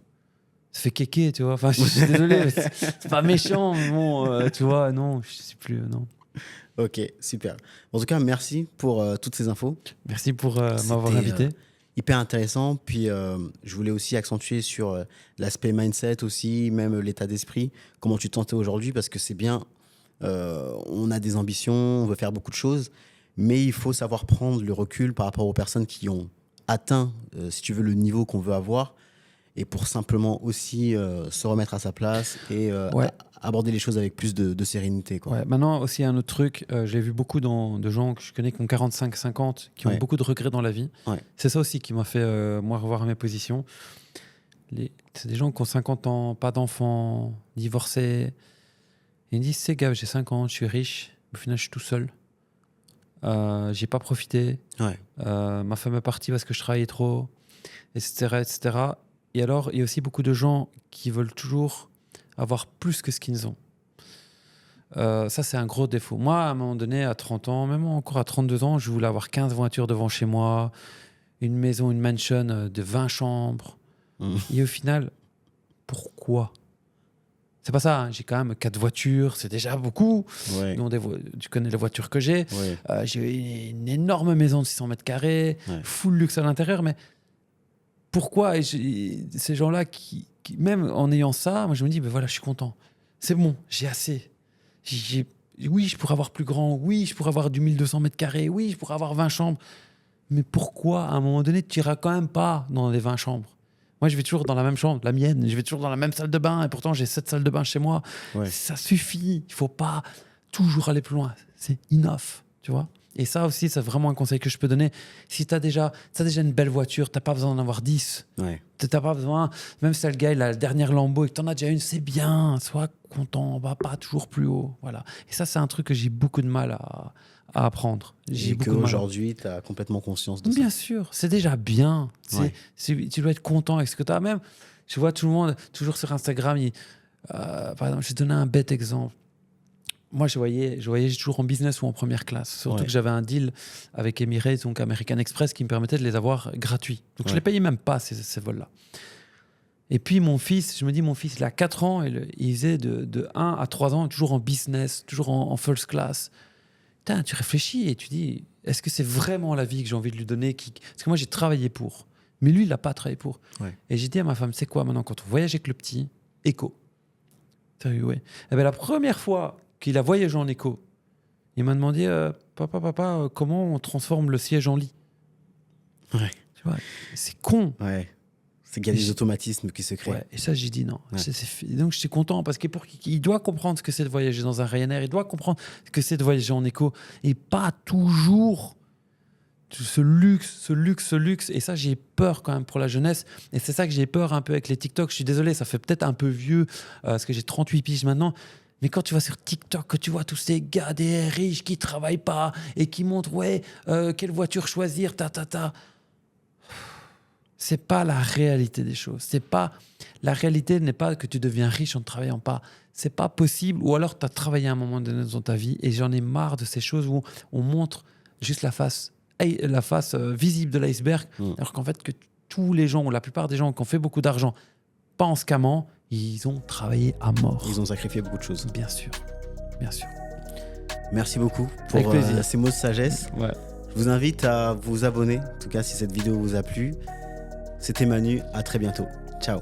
Ça fait kéké, tu vois. Enfin, je suis désolé, mais c'est pas méchant, mais bon, tu vois, non, je sais plus, non. Ok, super. En tout cas, merci pour toutes ces infos. Merci pour m'avoir invité. hyper intéressant. Puis, je voulais aussi accentuer sur l'aspect mindset aussi, même l'état d'esprit. Comment tu te sentais aujourd'hui? Parce que c'est bien, on a des ambitions, on veut faire beaucoup de choses, mais il faut savoir prendre le recul par rapport aux personnes qui ont atteint, si tu veux, le niveau qu'on veut avoir, et pour simplement aussi se remettre à sa place et aborder les choses avec plus de sérénité, quoi. Ouais, maintenant aussi un autre truc, j'ai vu beaucoup de gens que je connais qui ont 45-50, qui ont beaucoup de regrets dans la vie. Ouais. C'est ça aussi qui m'a fait moi revoir mes positions. C'est des gens qui ont 50 ans, pas d'enfants, divorcés. Ils me disent, c'est gars, j'ai 50, je suis riche, au final je suis tout seul. J'ai pas profité. Ouais. Ma femme est partie parce que je travaillais trop, etc., etc. Et alors, il y a aussi beaucoup de gens qui veulent toujours avoir plus que ce qu'ils ont. Ça, c'est un gros défaut. Moi, à un moment donné, à 30 ans, même encore à 32 ans, je voulais avoir 15 voitures devant chez moi, une maison, une mansion de 20 chambres. Et au final, pourquoi? C'est pas ça, hein. J'ai quand même 4 voitures, c'est déjà beaucoup. Ouais. Tu connais les voitures que j'ai. Ouais. J'ai une énorme maison de 600 mètres carrés, full luxe à l'intérieur, mais pourquoi? Et ces gens-là qui, même en ayant ça, moi je me dis, ben voilà, je suis content. C'est bon, j'ai assez. Oui, je pourrais avoir plus grand. Oui, je pourrais avoir du 1200 mètres carrés. Oui, je pourrais avoir 20 chambres. Mais pourquoi, à un moment donné, tu n'iras quand même pas dans les 20 chambres? Moi, je vais toujours dans la même chambre, la mienne. Je vais toujours dans la même salle de bain. Et pourtant, j'ai 7 salles de bain chez moi. Ouais. Ça suffit. Il ne faut pas toujours aller plus loin. C'est enough, tu vois. Et ça aussi, c'est vraiment un conseil que je peux donner. Si tu as déjà une belle voiture, tu n'as pas besoin d'en avoir 10. Ouais. Tu n'as pas besoin, même si le gars il a la dernière Lambo et que tu en as déjà une, c'est bien. Sois content, on va pas toujours plus haut. Voilà. Et ça, c'est un truc que j'ai beaucoup de mal à apprendre. Et qu'aujourd'hui, tu as complètement conscience de ça. Bien sûr, c'est déjà bien. Tu dois être content avec ce que tu as. Même, je vois tout le monde, toujours sur Instagram, par exemple, je vais te donner un bête exemple. Moi, je voyageais toujours en business ou en première classe. Surtout que j'avais un deal avec Emirates, donc American Express, qui me permettait de les avoir gratuits. Donc, je ne les payais même pas, ces vols-là. Et puis, mon fils, il a 4 ans, il faisait de 1 à 3 ans, toujours en business, toujours en first class. Putain, tu réfléchis et tu dis, est-ce que c'est vraiment la vie que j'ai envie de lui donner Parce que moi, j'ai travaillé pour. Mais lui, il n'a pas travaillé pour. Ouais. Et j'ai dit à ma femme, c'est quoi maintenant, quand on voyage avec le petit, éco. Sérieux, ouais. Et bien, la première fois qu'il a voyagé en éco, il m'a demandé, papa, comment on transforme le siège en lit? Ouais. Tu vois, c'est con. Ouais. C'est qu'il y a des automatismes qui se créent. Ouais, et ça, j'ai dit non. Ouais. Donc, je suis content parce qu'il doit comprendre ce que c'est de voyager dans un Ryanair. Il doit comprendre ce que c'est de voyager en éco. Et pas toujours ce luxe. Et ça, j'ai peur quand même pour la jeunesse. Et c'est ça que j'ai peur un peu avec les TikTok. Je suis désolé, ça fait peut-être un peu vieux parce que j'ai 38 piges maintenant. Mais quand tu vas sur TikTok, que tu vois tous ces gars des riches qui travaillent pas et qui montrent, quelle voiture choisir, c'est pas la réalité des choses. La réalité n'est pas que tu deviens riche en ne travaillant pas. C'est pas possible. Ou alors tu as travaillé à un moment donné dans ta vie et j'en ai marre de ces choses où on montre juste la face visible de l'iceberg, alors qu'en fait que tous les gens ou la plupart des gens qui ont fait beaucoup d'argent, pas en scamant, ils ont travaillé à mort. Ils ont sacrifié beaucoup de choses. Bien sûr. Merci beaucoup pour ces mots de sagesse. Ouais. Je vous invite à vous abonner, en tout cas si cette vidéo vous a plu. C'était Manu, à très bientôt. Ciao.